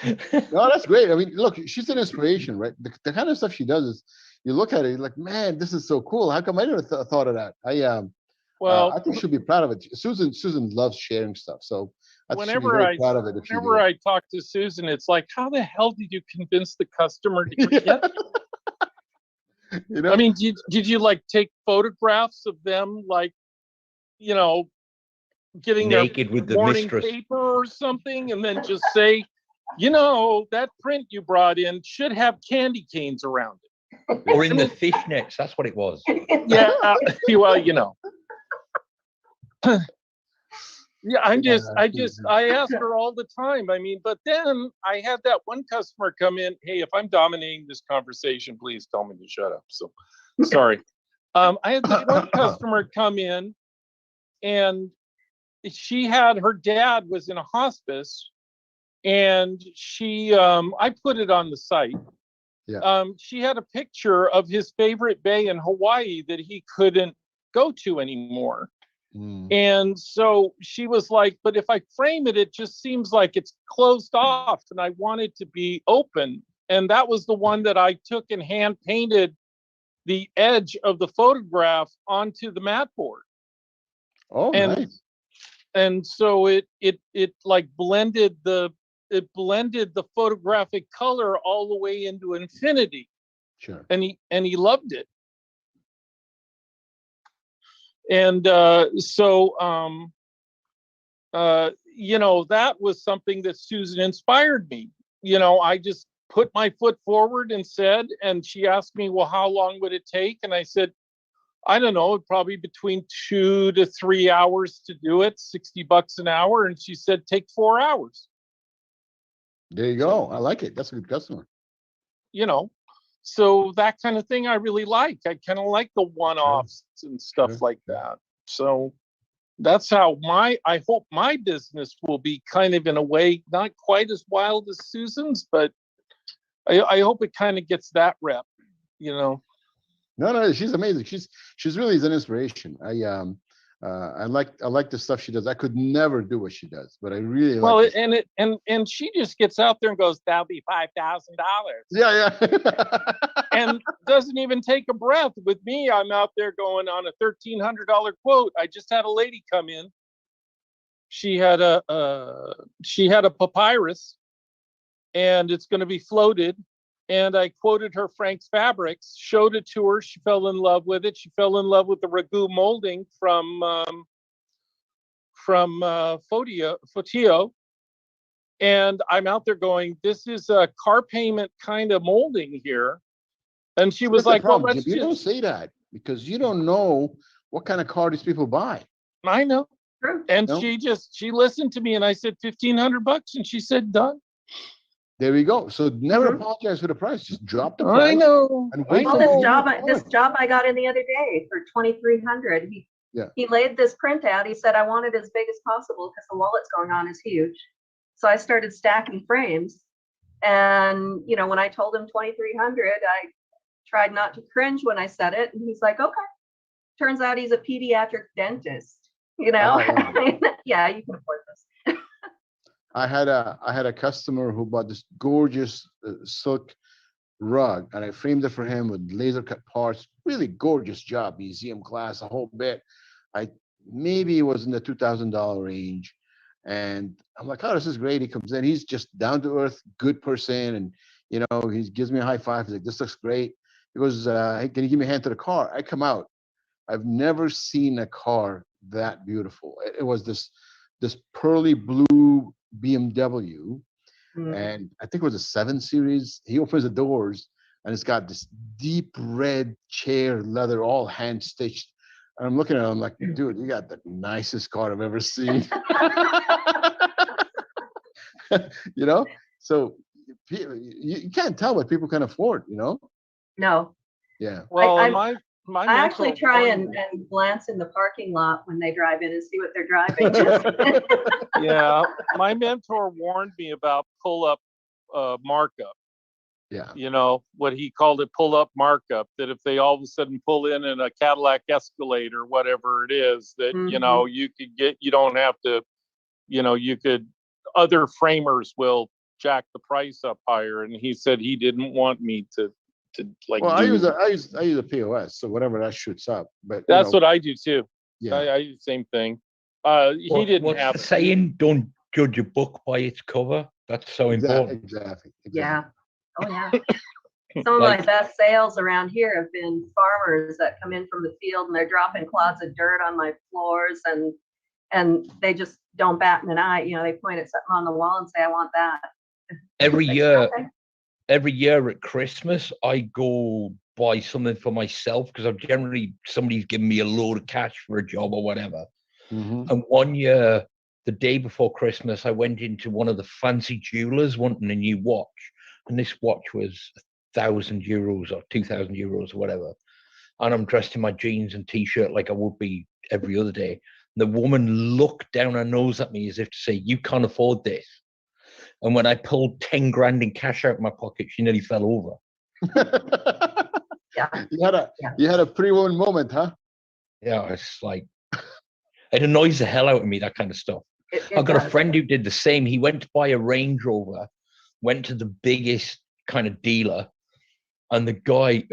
No, that's great. I mean, look, she's an inspiration, right? The kind of stuff she does is, you look at it, you're like, man, this is so cool. How come I never thought of that? I think she'll be proud of it. Susan loves sharing stuff, so I think she'll be very proud of it. Whenever I talk to Susan, it's like, how the hell did you convince the customer to get I mean, did you like take photographs of them, like, getting naked their with the morning mistress paper or something, and then just say, that print you brought in should have candy canes around it, or in the fishnets? That's what it was. Yeah. Well, yeah, I ask her all the time. I mean, but then I had that one customer come in. Hey, if I'm dominating this conversation, please tell me to shut up. So sorry. I had this one customer come in, and her dad was in a hospice, and I put it on the site. Yeah. She had a picture of his favorite bay in Hawaii that he couldn't go to anymore. And so she was like, but if I frame it, it just seems like it's closed off, and I want it to be open. And that was the one that I took and hand painted the edge of the photograph onto the mat board. Oh, nice. And so it like blended the photographic color all the way into infinity. Sure. And he loved it. And that was something that Susan inspired me. I just put my foot forward and said, and she asked me, well, how long would it take? And I said, I don't know, probably between 2 to 3 hours to do it, $60 an hour. And she said, take 4 hours. There you go. I like it. That's a good customer. So that kind of thing I really like. I kind of like the one-offs and stuff like that. So that's how I hope my business will be, kind of in a way, not quite as wild as Susan's, but I hope it kind of gets that rep, No, she's amazing. She's really an inspiration. I like the stuff she does. I could never do what she does, but I really Well, like it. and she just gets out there and goes, "That'll be $5,000." Yeah, yeah. And doesn't even take a breath. With me, I'm out there going on a $1,300 quote. I just had a lady come in. She had a papyrus, and it's going to be floated. And I quoted her Frank's Fabrics, showed it to her. She fell in love with it. She fell in love with the ragu molding from Fotio. And I'm out there going, this is a car payment kind of molding here. And she was That's the like, well, problem, let's Jim. You don't just, say that because you don't know what kind of car these people buy. I know. True. And No? she listened to me, and I said $1,500, and she said, done. There we go. So never Mhm. apologize for the price. Just drop the price. I know. And I wait Well, for this the job, car. this job I got in the other day for 2,300. He laid this print out. He said, I want it as big as possible because the wall it's going on is huge. So I started stacking frames. And, you know, when I told him 2,300, I tried not to cringe when I said it. And he's like, okay. Turns out he's a pediatric dentist, you know? Yeah, you can afford this. I had a customer who bought this gorgeous silk rug, and I framed it for him with laser cut parts. Really gorgeous job, museum class, a whole bit. Maybe it was in the $2,000 range, and I'm like, oh, this is great. He comes in, he's just down to earth, good person, and you know, he gives me a high five. He's like, this looks great. He goes, hey, can you give me a hand to the car? I come out. I've never seen a car that beautiful. It was this pearly blue BMW, and I think it was a 7 Series. He opens the doors, and it's got this deep red chair leather, all hand stitched. And I'm looking at him like, dude, you got the nicest car I've ever seen. You know, so you can't tell what people can afford. You know. No. Yeah. Well, I my actually mentor try warned and glance in the parking lot when they drive in and see what they're driving. yeah, my mentor warned me about pull-up markup. Yeah. You know, what he called it, pull-up markup, that if they all of a sudden pull in a Cadillac Escalade or whatever it is, that, you know, you don't have to, you know, other framers will jack the price up higher. And he said he didn't want me to like, well, I use a POS, so whatever that shoots up. But that's what I do too. Yeah. I do the same thing. He didn't what's have the saying, don't judge a book by its cover. That's so important. Exactly. Yeah. Oh yeah. Some of my best sales around here have been farmers that come in from the field and they're dropping clods of dirt on my floors, and they just don't bat an eye. You know, they point at something on the wall and say, I want that. Every year, Okay. every year at Christmas, I go buy something for myself because I've generally, somebody's given me a load of cash for a job or whatever. And one year, the day before Christmas, I went into one of the fancy jewelers wanting a new watch. And this watch was 1,000 euros or 2,000 euros or whatever. And I'm dressed in my jeans and t-shirt like I would be every other day. The woman looked down her nose at me as if to say, you can't afford this. And when I pulled 10 grand in cash out of my pocket, she nearly fell over. Yeah. You had a pre-warned moment, huh? Yeah, it's like, it annoys the hell out of me, that kind of stuff. I've got a friend who did the same. He went to buy a Range Rover, went to the biggest kind of dealer, and the guy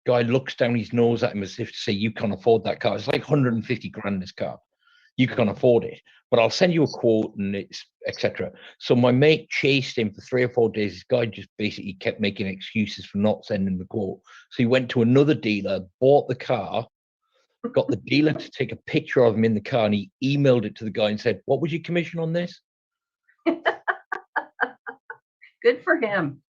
looks down his nose at him as if to say, you can't afford that car. It's like 150 grand, this car. You can't afford it, but I'll send you a quote, and it's etc. So my mate chased him for 3 or 4 days. This guy just basically kept making excuses for not sending the quote. So he went to another dealer, bought the car, got the dealer to take a picture of him in the car, and he emailed it to the guy and said, what was your commission on this? Good for him.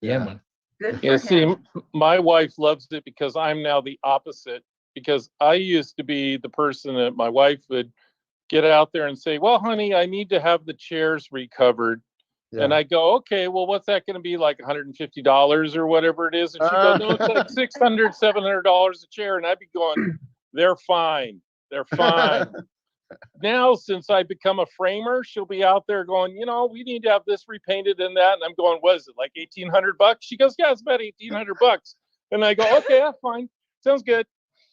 Yeah, man. Good for Yeah, see, him. my wife loves it because I'm now the opposite. Because I used to be the person that my wife would get out there and say, well, honey, I need to have the chairs recovered. Yeah. And I go, okay, well, what's that going to be, like $150 or whatever it is? And she goes, no, it's like $600, $700 a chair. And I'd be going, they're fine. They're fine. Now, since I become a framer, she'll be out there going, you know, we need to have this repainted and that. And I'm going, what is it, like $1,800? She goes, yeah, it's about $1,800. And I go, okay, that's fine. Sounds good.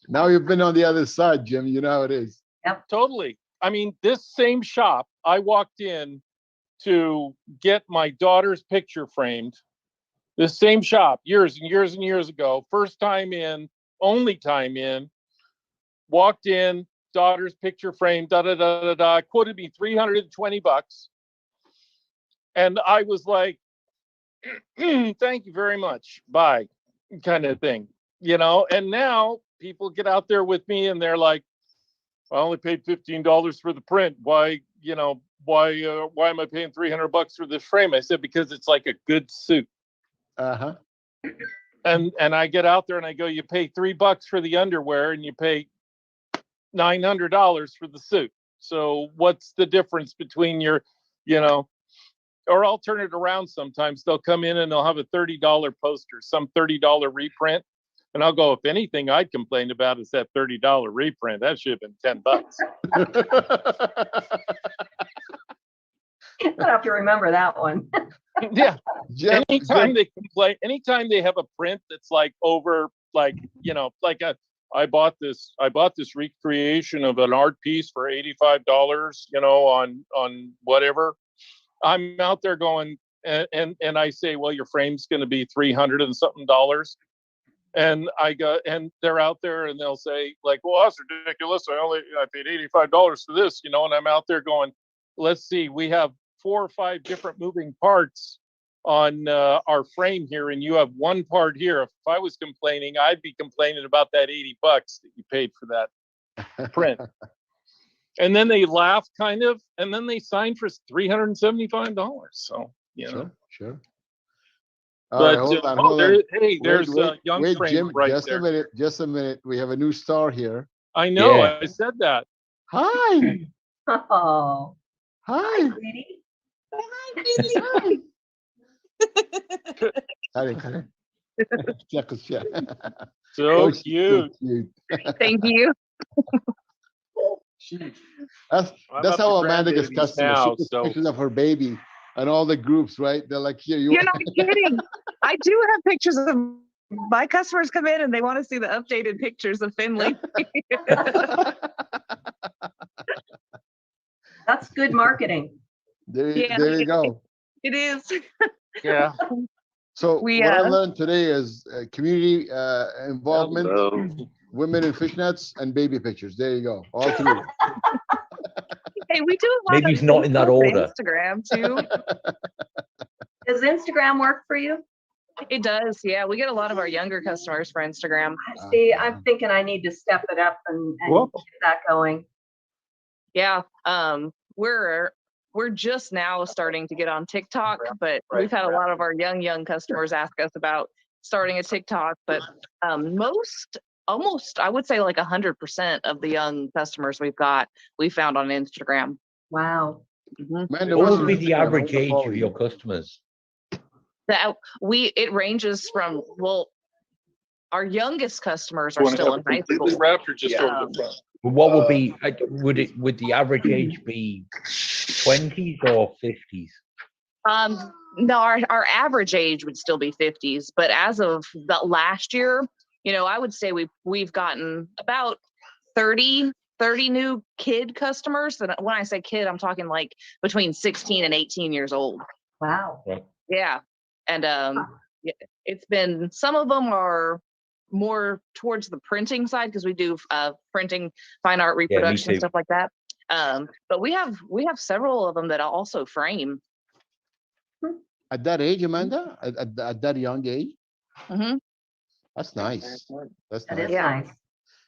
Now you've been on the other side, Jim. You know how it is. Totally. I mean, this same shop, I walked in to get my daughter's picture framed. This same shop, years and years and years ago, first time in, only time in, walked in, daughter's picture frame, da da da da da, quoted me $320. And I was like, thank you very much. Bye, kind of thing, you know. And now people get out there with me and they're like, I only paid $15 for the print. Why, you know, why am I paying $300 for this frame? I said, because it's like a good suit. Uh-huh. And I get out there and I go, you pay $3 for the underwear and you pay $900 for the suit. So what's the difference between your, you know, or I'll turn it around sometimes. They'll come in and they'll have a $30 poster, some $30 reprint. And I'll go, if anything I'd complain about is that $30 reprint. That should have been $10. I'll have to remember that one. Yeah. Jim, Anytime they complain, anytime they have a print that's like over, like, you know, like I bought this recreation of an art piece for $85, you know, on whatever. I'm out there going, and I say, well, your frame's going to be $300 and something. And I go, and they're out there and they'll say like, well, that's ridiculous. I paid $85 for this, you know, and I'm out there going, let's see, we have 4 or 5 different moving parts on our frame here. And you have one part here. If I was complaining, I'd be complaining about that $80 that you paid for that print. And then they laugh kind of, and then they sign for $375. So, you know. Sure. But Hold on. hey, there's a young wait, frame Jim, right just there. Just a minute. We have a new star here. I know. Yeah. I said that. Hi. Oh, Hi. sweetie. Hi. Hi. So cute. Thank you. That's how Amanda gets customers. now, She puts so- pictures of her baby and all the groups, right? They're like, here, You're not kidding. I do have pictures of my customers come in and they want to see the updated pictures of Finley. That's good marketing. there Yeah. you go. It is. Yeah. So We, what I learned today is community involvement, Hello. women in fishnets, and baby pictures. There you go. All 3. Hey, we do a lot Maybe of it's not in that Facebook and order. Instagram too. Does Instagram work for you? It does. Yeah, we get a lot of our younger customers for Instagram. See, I'm thinking I need to step it up and Whoa. get that going. Yeah. We're just now starting to get on TikTok, but we've had a lot of our young customers ask us about starting a TikTok. But almost, I would say like 100% of the young customers we found on Instagram. Wow. Amanda, What what's would be your the Instagram? average I wanna age follow of you. your customers? It ranges from, well, our youngest customers are Want to still have in high completely school. wrapped or just Yeah. over the front? What would be would the average age be 20s or 50s? No, our average age would still be 50s, but as of the last year, you know, I would say we've gotten about 30 new kid customers. And when I say kid, I'm talking like between 16 and 18 years old. Wow. Yeah. And it's been, some of them are more towards the printing side because we do printing, fine art reproduction, too. stuff like that. But we have several of them that also frame. At that age, Amanda? At that young age? Mm-hmm. That's nice. That's That nice. is Yeah. nice.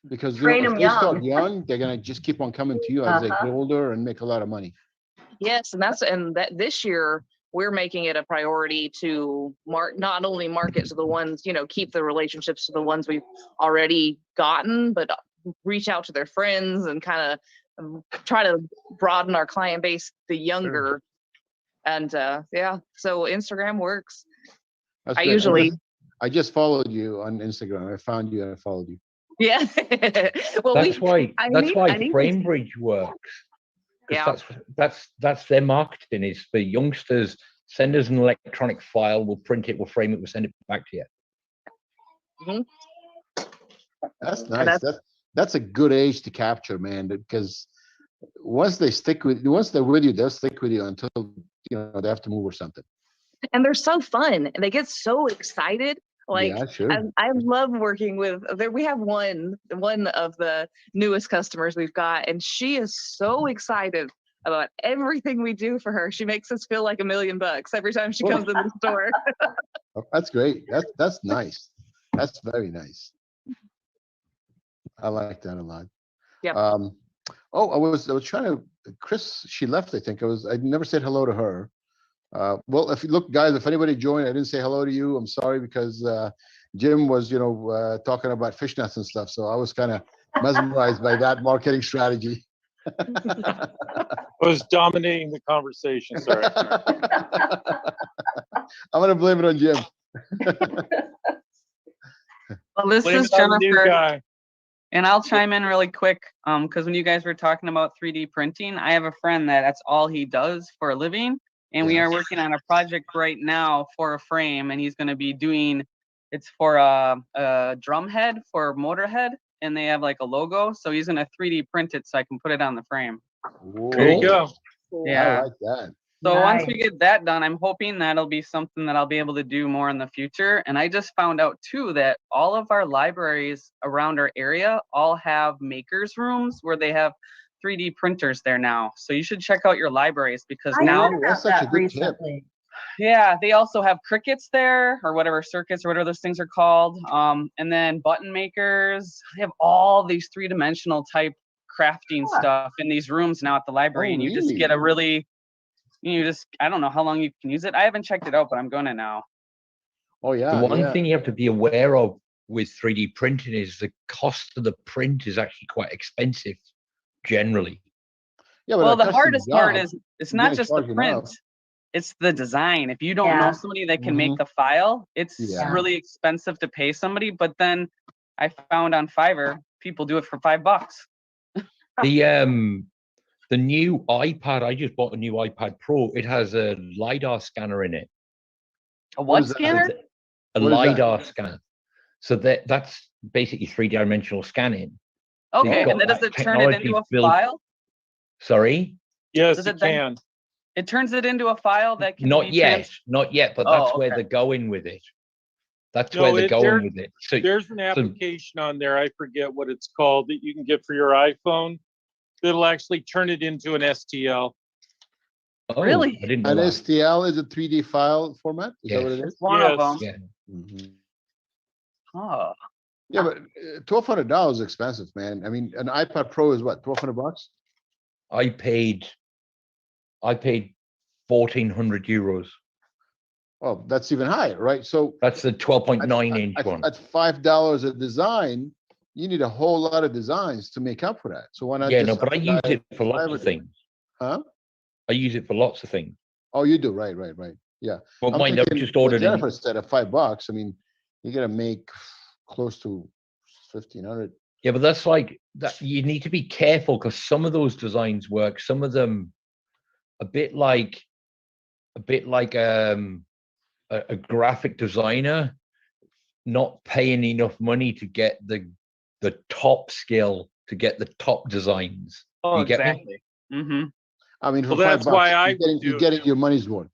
Because Train if them they start young. young, they're gonna just keep on coming to you as they get older and make a lot of money. Yes, and that this year we're making it a priority to not only market to the ones, you know, keep the relationships to the ones we've already gotten, but reach out to their friends and kind of try to broaden our client base, the younger. And yeah, so Instagram works. That's I great. usually, I just followed you on Instagram. I found you and I followed you. yeah. Well, That's why I need FrameBridge works. 'Cause Yeah. that's their marketing is for youngsters. Send us an electronic file, we'll print it, we'll frame it, we'll send it back to you. That's nice. That's a good age to capture, man, because once they're with you, they'll stick with you until they have to move or something. And they're so fun and they get so excited. Like, Yeah, sure. I love working with, we have one of the newest customers we've got, and she is so excited about everything we do for her. She makes us feel like $1 million every time she comes in the store. That's great. That's nice. That's very nice. I like that a lot. Yep. Oh, I was trying to, Chris, she left, I think. I never said hello to her. Well, if you look, guys, if anybody joined, I didn't say hello to you. I'm sorry, because Jim was, talking about fishnets and stuff. So I was kind of mesmerized by that marketing strategy. I was dominating the conversation, sorry. I'm going to blame it on Jim. Well, this Blame is it on the new Jennifer, guy. and I'll chime in really quick because when you guys were talking about 3D printing, I have a friend that's all he does for a living, and we are working on a project right now for a frame, and he's going to be doing, it's for a drum head for motor head, and they have like a logo, so he's going to 3D print it so I can put it on the frame. There you go. Yeah. I like that. So once Nice. we get that done, I'm hoping that'll be something that I'll be able to do more in the future. And I just found out too that all of our libraries around our area all have makers rooms where they have 3D printers there now. So you should check out your libraries because I now, heard that's about such a that good tip. recently. yeah, they also have crickets there or whatever, circuits or whatever those things are called. And then button makers. They have all these three-dimensional type crafting stuff in these rooms now at the library. Oh, and you just really? get a really, I don't know how long you can use it. I haven't checked it out, but I'm going to now. Oh, yeah. The one yeah. thing you have to be aware of with 3D printing is the cost of the print is actually quite expensive generally. Yeah, but Well, a the custom hardest part job, is it's you're not gonna just the charge print, enough. it's the design. If you don't know Yeah. somebody that can make the file, it's Yeah. really expensive to pay somebody. But then I found on Fiverr, people do it for $5. The new iPad, I just bought a new iPad Pro. It has a LiDAR scanner in it. A What what is that? scanner? A What is that? LiDAR scanner. So that's basically 3-dimensional scanning. Okay, got and then does that it turn it into technology a built- file? Sorry? Yes, Does it it then- can. It turns it into a file that can Not be yet, not yet, but that's Oh, where okay. they're going with it. That's No, where they're there- going with it. So There's an application on there, I forget what it's called, that you can get for your iPhone that'll actually turn it into an STL. Really? I didn't know An that. STL is a 3D file format? Is that what it Yes. is? It's one of Yes. them. Yeah. Mhm. Oh, Yeah, but $1,200 is expensive, man. I mean, an iPad Pro is what, $1,200? I paid 1,400 euros. Oh, that's even higher, right? So That's the 12.9 inch at one. $5 a design, you need a whole lot of designs to make up for that. So why not? Yeah, just no, but I use it for lots of $5? things. Huh? I use it for lots of things. Oh, you do, right. Yeah. But I'm mind, I've thinking just what ordered Jennifer said at $5. I mean, you're gonna make close to 1,500. Yeah, but that's like that. You need to be careful because some of those designs work. Some of them, a bit like a graphic designer not paying enough money to get the top skill to get the top designs. oh, You get me? exactly. Mm-hmm. I mean, for Well, $5, that's why I you're getting, would you're do getting it. your money's worth.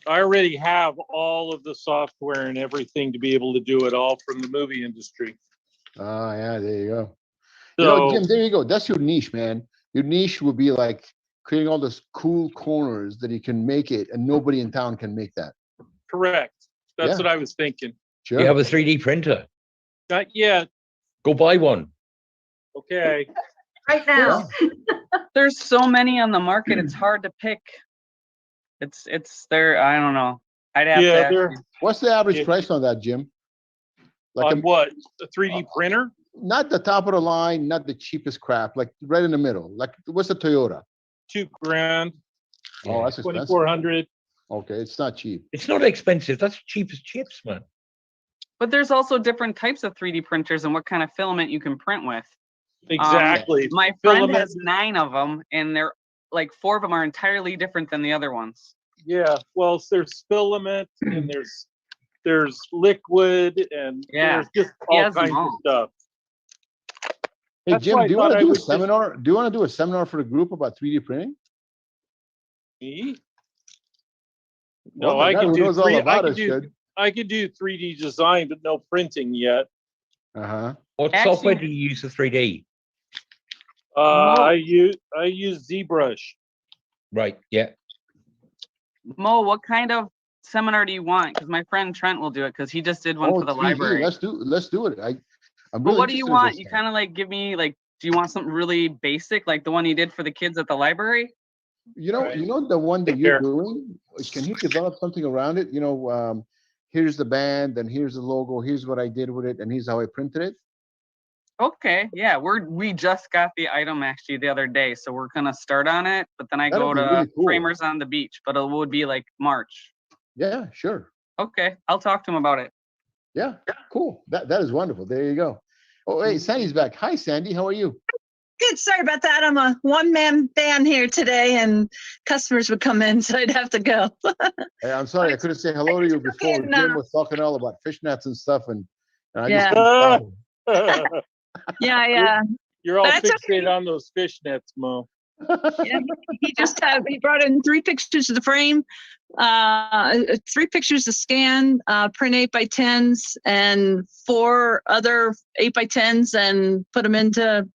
I already have all of the software and everything to be able to do it all from the movie industry. Ah, yeah, there you go. You know, So, Jim, there you go. That's your niche, man. Your niche would be like creating all those cool corners that you can make it, and nobody in town can make that. correct. That's Yeah. what I was thinking. Sure. You have a 3D printer. Not yet. Go buy one. Okay. Right now. There's so many on the market. It's hard to pick. It's there. I don't know. I'd have Yeah, to. they're Actually, What's the average Yeah. price on that, Jim? Like on what? A 3D printer? not the top of the line, not the cheapest crap, like right in the middle. Like what's a Toyota? $2,000, Oh, that's expensive. 2,400. Okay, it's not cheap. It's not expensive. That's cheap as chips, man. but there's also different types of 3D printers and what kind of filament you can print with. Exactly. My friend Filament. has 9 of them, and they're like 4 of them are entirely different than the other ones. Yeah. Well, there's filament and there's liquid and Yeah. there's just He all has them kinds of all. stuff. Hey, That's Jim, why I do you thought want to I do a would just- seminar? Do you want to do a seminar for the group about 3D printing? Me? Well, No, the I guy can who do knows all three. about it should. I could do 3D design, but no printing yet. Uh-huh. What Actually- software do you use for 3D? I use ZBrush. Right. Yeah. Mo, what kind of seminar do you want? Because my friend Trent will do it because he just did one Oh, for the 3D. library. Let's do it. I'm But really what do you interested in want? this You stuff. kind of like give me like, do you want something really basic, like the one you did for the kids at the library? Right. You know the one that you're Here. doing. Can you develop something around it? Here's the band, and here's the logo. Here's what I did with it, and here's how I printed it. Okay, yeah, we just got the item actually the other day, so we're gonna start on it. But then I That'd go be to really cool. Framers on the Beach, but it would be like March. Yeah, sure. Okay, I'll talk to him about it. Yeah, cool. That is wonderful. There you go. Oh, hey, Sandy's back. Hi, Sandy. How are you? Good. Sorry about that. I'm a one-man band here today, and customers would come in, so I'd have to go. Hey, I'm sorry I couldn't say hello to you before. okay, Jim no. was talking all about fishnets and stuff, and I Yeah. just couldn't stop him. Yeah. You're all That's fixated on those fishnets, Mo. Yeah, he brought in 3 pictures of the frame, 3 pictures to scan, print 8x10s, and 4 other 8x10s, and put them into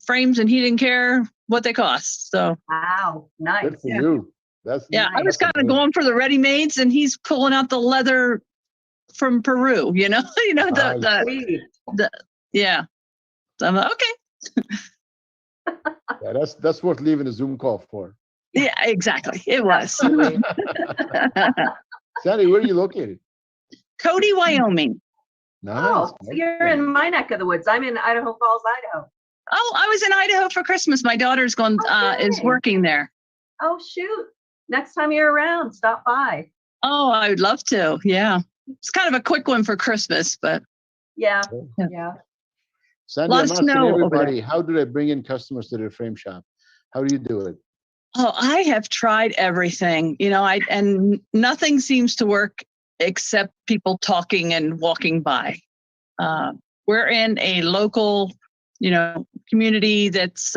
frames, and he didn't care what they cost. So Wow, nice. Good for you. That's I was that's kind of amazing. going for the ready-mades, and he's pulling out the leather from Peru. Nice. Sweet. Yeah. So I'm like, okay. Yeah, that's worth leaving a Zoom call for. Yeah, exactly. It was. Absolutely. Sandy, where are you located? Cody, Wyoming. Nice. Oh, so you're in my neck of the woods. I'm in Idaho Falls, Idaho. Oh, I was in Idaho for Christmas. My daughter's going is Okay. working there. Oh, shoot. Next time you're around, stop by. Oh, I would love to. Yeah. It's kind of a quick one for Christmas, but Yeah, Yeah. yeah. Sandy, Lot I'm of asking snow over everybody, how do they bring in customers to their frame shop? How do you do it? oh, I have tried everything, and nothing seems to work except people talking and walking by. We're in a local, community that's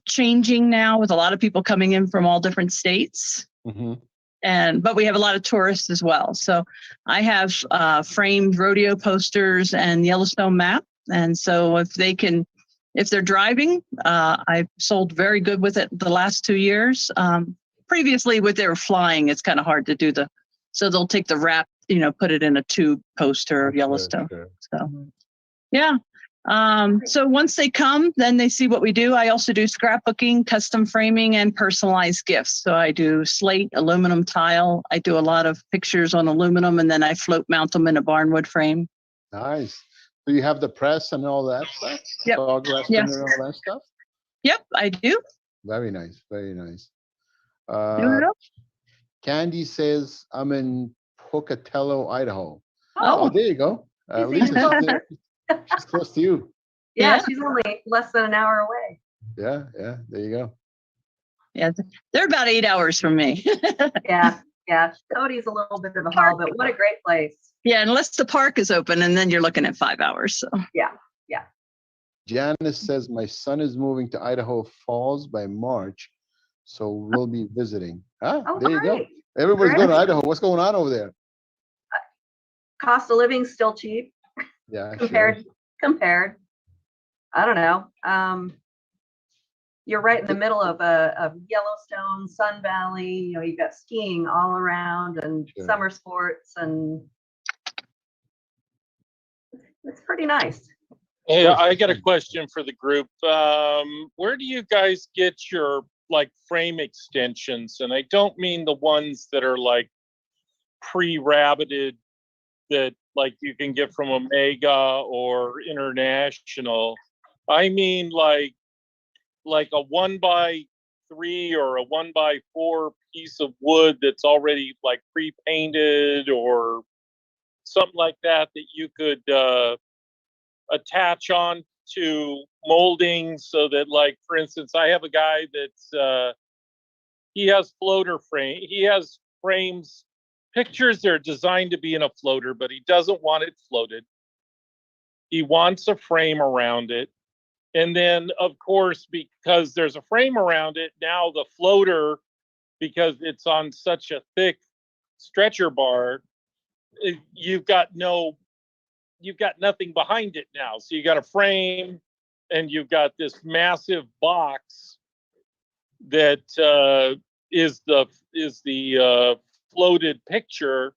changing now with a lot of people coming in from all different states. Mm-hmm. But we have a lot of tourists as well. So I have framed rodeo posters and Yellowstone map. And so if they're driving, I've sold very good with it the last 2 years. Previously with their flying, it's kind of hard to do so they'll take the wrap, put it in a tube poster of Yellowstone. Sure. So, yeah. So once they come, then they see what we do. I also do scrapbooking, custom framing, and personalized gifts. So I do slate, aluminum tile. I do a lot of pictures on aluminum, and then I float mount them in a barnwood frame. Nice. So you have the press and all that stuff? Yep. Fog resting Yes. and all that stuff? Yep, I do. Very nice. Very nice. Do it. Candy says, I'm in Pocatello, Idaho. Oh. There you go. Lisa, she's close to you. Yeah, Yeah. she's only less than an hour away. Yeah, there you go. Yeah, they're about 8 hours from me. Yeah. Cody's a little bit of a haul, but what a great place. Yeah, unless the park is open, and then you're looking at 5 hours. So Janice says, my son is moving to Idaho Falls by March, so we'll be visiting. Oh, There you go. great. Everybody's going to Great. Idaho. What's going on over there? Cost of living's still cheap Yeah, compared. I don't know. You're right in the middle of Yellowstone, Sun Valley. You've got skiing all around and Sure. summer sports, and it's pretty nice. Hey, I got a question for the group. Where do you guys get your frame extensions? And I don't mean the ones that are pre-rabbited that you can get from Omega or International. I mean like a 1x3 or a 1x4 piece of wood that's already pre-painted or something like that you could attach on to molding, so that for instance, I have a guy that's he has frames, pictures that are designed to be in a floater, but he doesn't want it floated. He wants a frame around it. And then, of course, because there's a frame around it, now the floater, because it's on such a thick stretcher bar, you've got nothing behind it now. So you got a frame and you've got this massive box that is the floated picture,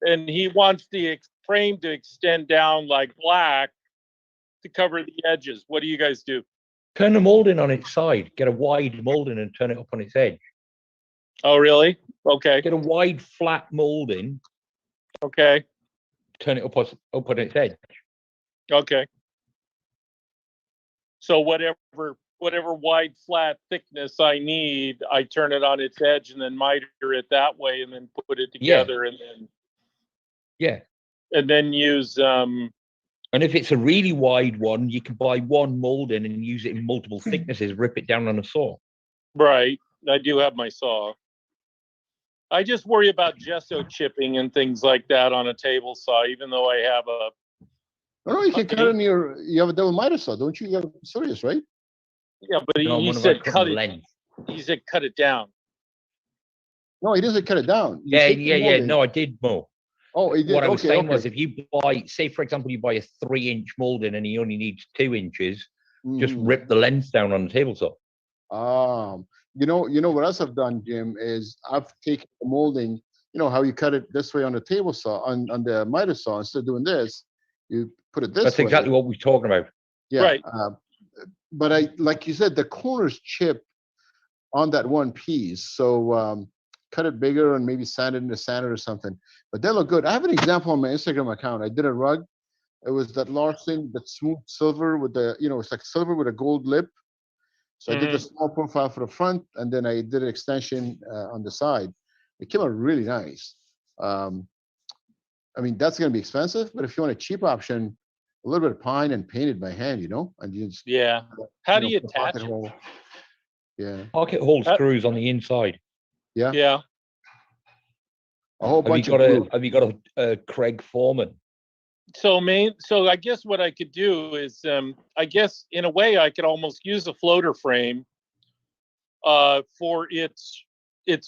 and he wants the frame to extend down like black to cover the edges. What do you guys do? Turn the molding on its side. Get a wide molding and turn it up on its edge. Oh, really? Okay. Get a wide flat molding. Okay. Turn it up on its edge. Okay. So whatever wide flat thickness I need, I turn it on its edge and then miter it that way, and then put it together, and then use And if it's a really wide one, you can buy one molding and use it in multiple thicknesses, rip it down on a saw. Right. I do have my saw. I just worry about gesso chipping and things like that on a table saw, even though I have a. No, you can cut in you have a double miter saw, don't you? You have serious, right? Yeah, but No, he one of said my cut it. length. He said cut it down. No, he doesn't cut it down. You Yeah, take the yeah, yeah. molding- No, I did more. Oh, he did. What I was Okay, saying okay. was, if you buy, say, for example, you buy a 3-inch molding and he only needs 2 inches, just Mhm. rip the length down on the table saw. You know what else I've done, Jim, is I've taken the molding, you know how you cut it this way on the table saw, on the miter saw, instead of doing this, you put it this That's way. exactly what we're talking about. Yeah. Right. But like you said, the corners chip on that one piece. So cut it bigger and maybe sand it in the sander or something. But they look good. I have an example on my Instagram account. I did a rug. It was that large thing, that smooth silver with the, it's like silver with a gold lip. So I did the small profile for the front, and then I did an extension on the side. It came out really nice. I mean, that's going to be expensive, but if you want a cheap option, a little bit of pine and paint it by hand, and you just How do you put a attach pocket it? hole. Pocket hole screws on the inside. Yeah. A whole Have you bunch got of a glue. Have you got a Craig Foreman? So I guess what I could do is, I guess in a way I could almost use a floater frame for its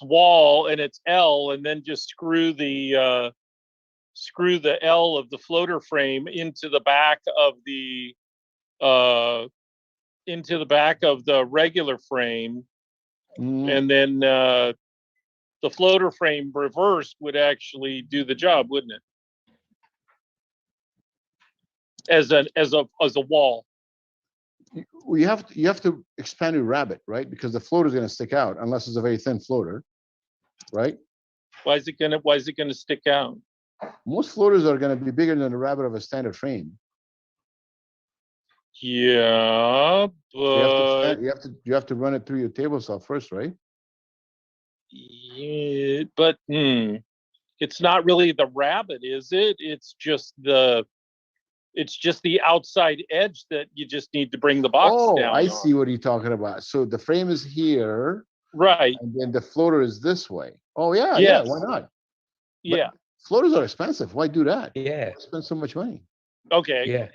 wall and its L, and then just screw the L of the floater frame into the back of the regular frame, and then the floater frame reversed would actually do the job, wouldn't it? As a wall. Well, you have to expand your rabbet, right? Because the floater is going to stick out unless it's a very thin floater, right? Why is it gonna stick out? Most floaters are going to be bigger than the rabbet of a standard frame. Yeah, but You have to run it through your table saw first, right? yeah, but it's not really the rabbet, is it? It's just the outside edge that you just need to bring the box down. I see what you're talking about. So the frame is here, right? And then the floater is this way. Oh yeah, Yes. Why not? Yeah. But floaters are expensive. Why do that? Yeah. Why spend so much money? Okay. Yeah.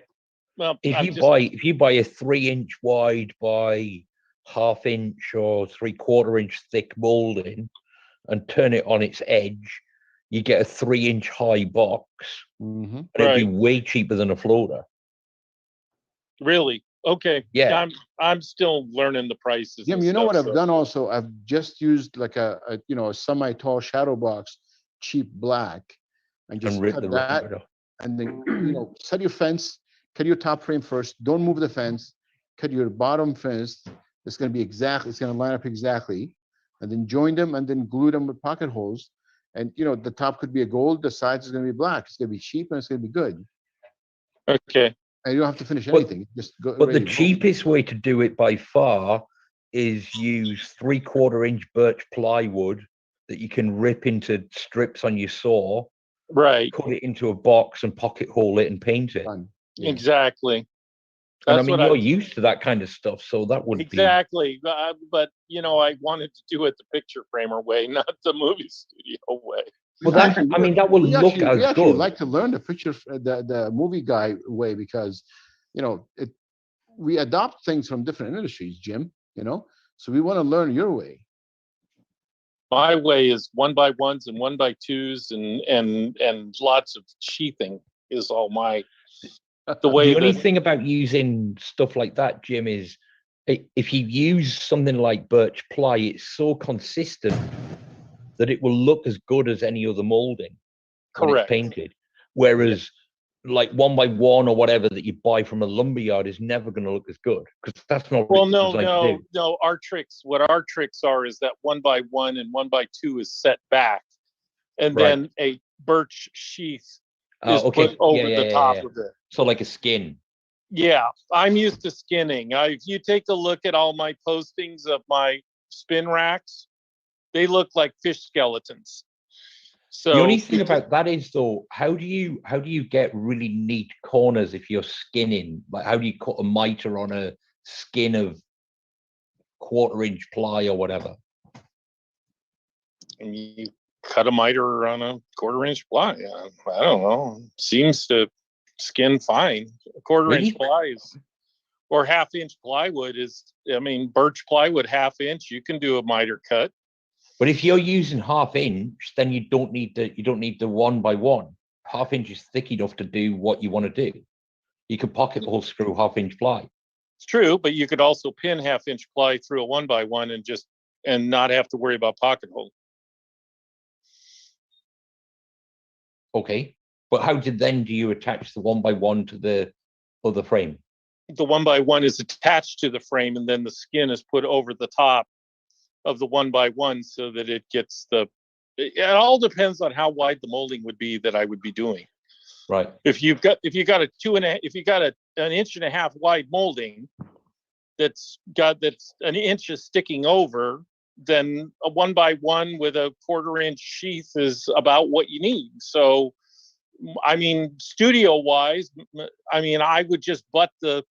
Well, if you buy a 3-inch wide by 1/2 inch or 3/4 inch thick molding and turn it on its edge, you get a 3-inch high box. And it'd be way cheaper than a floater. Really? Okay. Yeah. I'm still learning the prices. Jim, you know what I've done also? I've just used like a semi-tall shadow box, cheap black, and just rip cut the that, rabbet off. and then set your fence, cut your top frame first. Don't move the fence. Cut your bottom fence. It's going to line up exactly, and then join them, and then glue them with pocket holes. And the top could be a gold, the sides is going to be black. It's going to be cheap and it's going to be good. Okay. And you don't have to finish anything. Just go. But the cheapest way to do it by far is use 3/4 inch birch plywood that you can rip into strips on your saw. Right. Cut it into a box and pocket hole it and paint it. Yeah. Exactly. And I mean, you're used to that kind of stuff, so that would exactly. But I wanted to do it the picture framer way, not the movie studio way. Well, that, I mean, that will look we as actually good. like to learn the picture, the movie guy way, because, you know, we adopt things from different industries, Jim, you know, so we want to learn your way. My way is 1x1s and 1x2s and lots of sheathing is all my the way. The only thing about using stuff like that, Jim, is if you use something like birch ply, it's so consistent that it will look as good as any other molding when it's Correct. painted. Whereas like 1x1 or whatever that you buy from a lumberyard is never going to look as good, because that's not Well, what it's designed to do. no. What our tricks are is that 1x1 and 1x2 is set back, and Right. then a birch sheath is Okay. put over Yeah, the top yeah. of it. So like a skin. Yeah, I'm used to skinning. If you take a look at all my postings of my spin racks, they look like fish skeletons. So The only thing about that is, though, how do you get really neat corners if you're skinning? Like, how do you cut a mitre on a skin of 1/4-inch ply or whatever? and you cut a miter on a 1/4-inch ply. I don't know. Seems to skin fine. A 1/4-inch ply is, or 1/2-inch plywood is. I mean, birch plywood 1/2-inch. You can do a miter cut. But if you're using 1/2-inch, then you don't need the 1x1. 1/2-inch is thick enough to do what you want to do. You can pocket hole screw 1/2-inch ply. It's true, but you could also pin 1/2-inch ply through a 1x1 and not have to worry about pocket hole. Okay, but how do you attach the 1x1 to the other frame? The 1x1 is attached to the frame, and then the skin is put over the top of the 1x1 so that it gets it all depends on how wide the molding would be that I would be doing. Right. If you got an 1.5-inch wide molding that's an inch is sticking over, then a 1x1 with a 1/4-inch sheath is about what you need. So, I mean, studio wise, I mean, I would butt the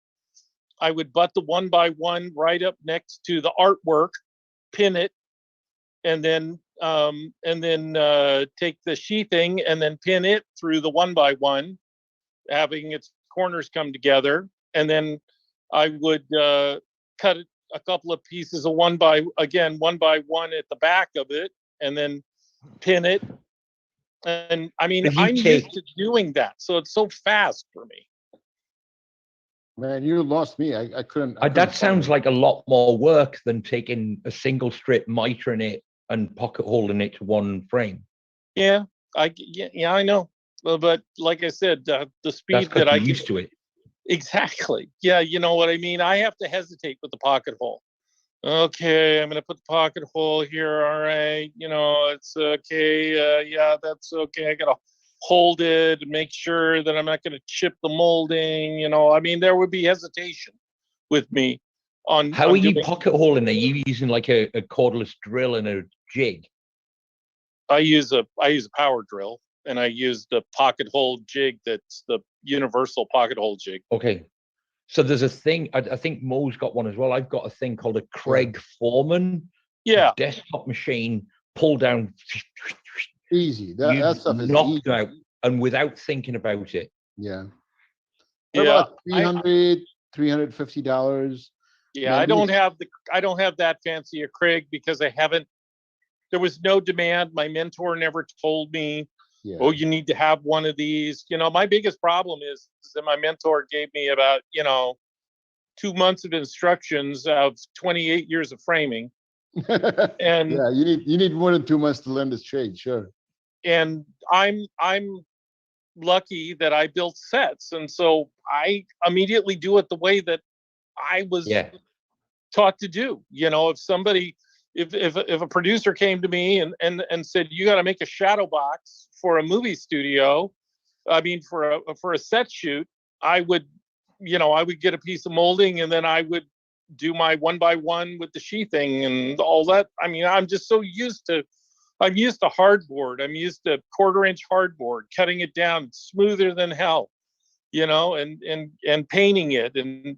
1x1 right up next to the artwork, pin it, and then take the sheathing and then pin it through the 1x1, having its corners come together, and then I would cut a couple of pieces of 1x1 at the back of it, and then pin it. And I mean, I'm used to doing that, so it's so fast for me. Man, you lost me. I couldn't. That sounds like a lot more work than taking a single strip, mitering it, and pocket holding it to one frame. Yeah, I know. But like I said, the speed that I used to it. Exactly. Yeah, you know what I mean? I have to hesitate with the pocket hole. Okay, I'm going to put the pocket hole here. All right, it's okay. Yeah, that's okay. I got to hold it and make sure that I'm not going to chip the molding. I mean, there would be hesitation with me on. How are you pocket holing? Are you using like a cordless drill and a jig? I use a power drill, and I use the pocket hole jig that's the universal pocket hole jig. Okay. So there's a thing, I think Mo's got one as well. I've got a thing called a Craig Foreman desktop machine, pull down. Easy. That stuff is knocked easy. out and without thinking about it. Yeah. Yeah. About $350. Yeah, I don't have that fancy a Craig because there was no demand. My mentor never told me, oh, you need to have one of these. My biggest problem is that my mentor gave me about, 2 months of instructions of 28 years of framing. And yeah, you need more than 2 months to learn this trade, sure. And I'm lucky that I built sets, and so I immediately do it the way that I was taught to do. If a producer came to me and said, you got to make a shadow box for a movie studio, I mean for a set shoot, I would get a piece of molding, and then I would do my 1x1 with the sheathing and all that. I mean, I'm used to hardboard. I'm used to 1/4-inch hardboard, cutting it down smoother than hell, and painting it and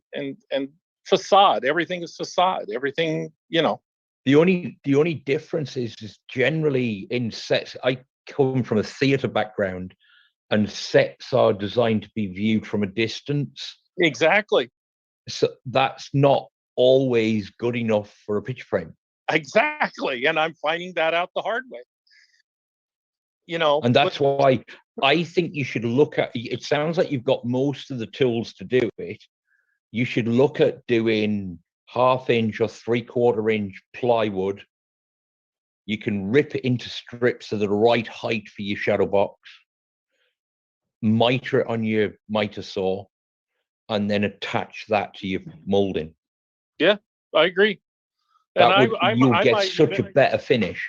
facade. Everything is facade. Everything, The only difference is generally in sets. I come from a theatre background, and sets are designed to be viewed from a distance. Exactly. So that's not always good enough for a picture frame. Exactly. And I'm finding that out the hard way. You know, and that's why I think you should look at, it sounds like you've got most of the tools to do it. You should look at doing 1/2 inch or 3/4 inch plywood. You can rip it into strips of the right height for your shadow box, miter it on your miter saw, and then attach that to your molding. Yeah, I agree. And you'll get such a better finish.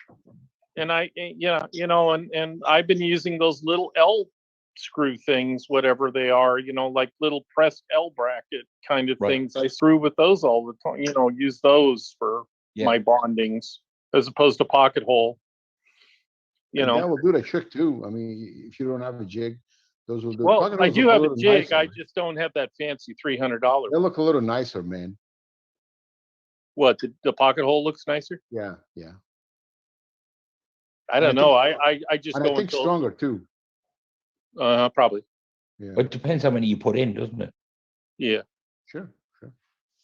And and I've been using those little L screw things, whatever they are, like little pressed L bracket kind of things. I screw with those all the time, use those for my bondings as opposed to pocket hole. That will do the trick too. I mean, if you don't have a jig, those will do. Well, I do have a jig. I just don't have that fancy $300. They look a little nicer, man. What, the pocket hole looks nicer? Yeah, yeah. I don't know. I just and go I think until, stronger too. Probably. Yeah. But it depends how many you put in, doesn't it? Yeah. Sure.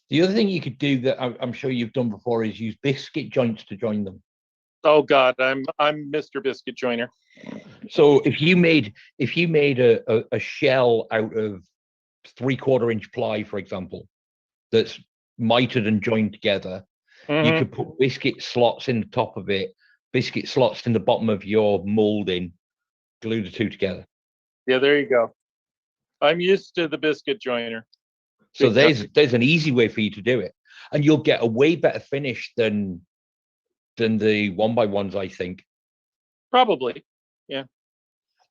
The other thing you could do that I'm sure you've done before is use biscuit joints to join them. Oh God, I'm Mr. Biscuit Joiner. So if you made a shell out of 3/4 inch ply, for example, that's mitered and joined together, you could put biscuit slots in the top of it, biscuit slots in the bottom of your molding, glue the two together. Yeah, there you go. I'm used to the biscuit joiner. So there's an easy way for you to do it, and you'll get a way better finish than the 1x1s, I think. Probably, yeah.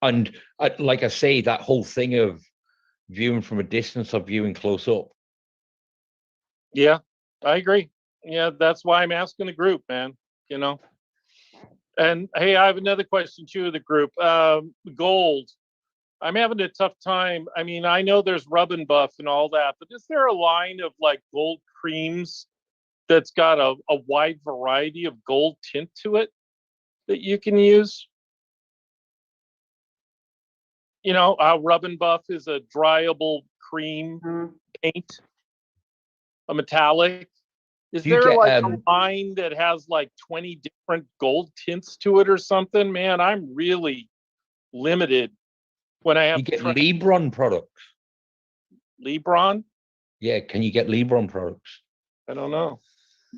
And like I say, that whole thing of viewing from a distance or viewing close up. Yeah, I agree. Yeah, that's why I'm asking the group, man. And hey, I have another question too of the group. Gold. I'm having a tough time. I mean, I know there's Rub and Buff and all that, but is there a line of like gold creams that's got a wide variety of gold tint to it that you can use? Rub and Buff is a dryable cream paint, a metallic. Is there like a line that has like 20 different gold tints to it or something? Man, I'm really limited when I have to get Lebron products. Lebron? Yeah, can you get Lebron products? I don't know.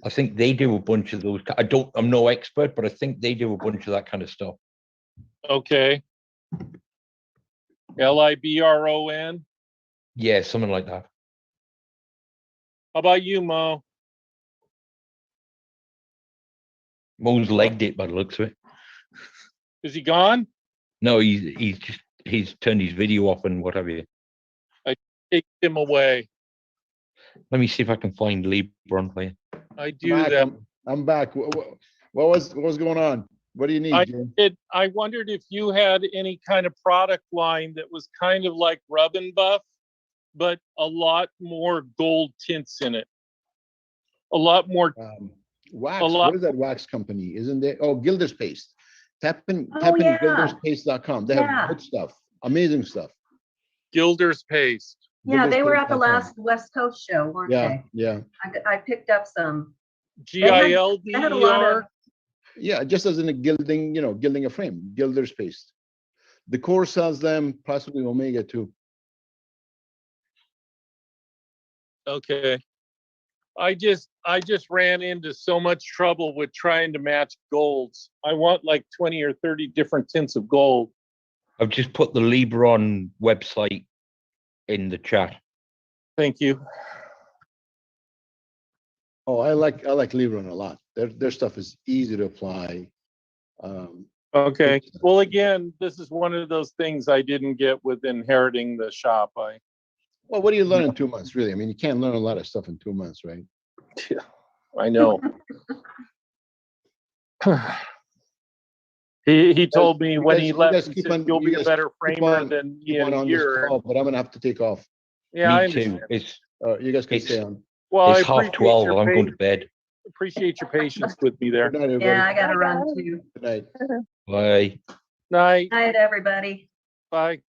I think they do a bunch of those. I'm no expert, but I think they do a bunch of that kind of stuff. Okay. Libron? Yeah, something like that. How about you, Mo? Mo's legged it by the looks of it. Is he gone? No, he's turned his video off and what have you. I take him away. Let me see if I can find Lebron for you. I do that. I'm back. What was going on? What do you need, Jim? I wondered if you had any kind of product line that was kind of like Rub and Buff, but a lot more gold tints in it. A lot more wax. What is that wax company? Isn't there? Oh, Gilder's Paste. Tap in gilderspaste.com. They have good stuff, amazing stuff. Gilder's Paste. Yeah, they were at the last West Coast show, weren't they? Yeah. I picked up some. GILDER. Yeah, just as in a gilding, gilding a frame. Gilder's Paste. The Core sells them, possibly Omega too. Okay. I just ran into so much trouble with trying to match golds. I want like 20 or 30 different tints of gold. I've just put the Lebron website in the chat. Thank you. Oh, I like Lebron a lot. Their stuff is easy to apply. Okay. Well, again, this is one of those things I didn't get with inheriting the shop. Well, what do you learn in 2 months, really? I mean, you can't learn a lot of stuff in 2 months, right? Yeah, I know. He told me when he left, he said, you'll be a better framer than me in a year. But I'm going to have to take off. Yeah, I Me too. understand. You guys can stay on. Well, it's 12:30. I'm going to bed. Appreciate your patience with me there. Good night, everybody. Yeah, I got to run too. Good night. Bye. Night. Night, everybody. Bye.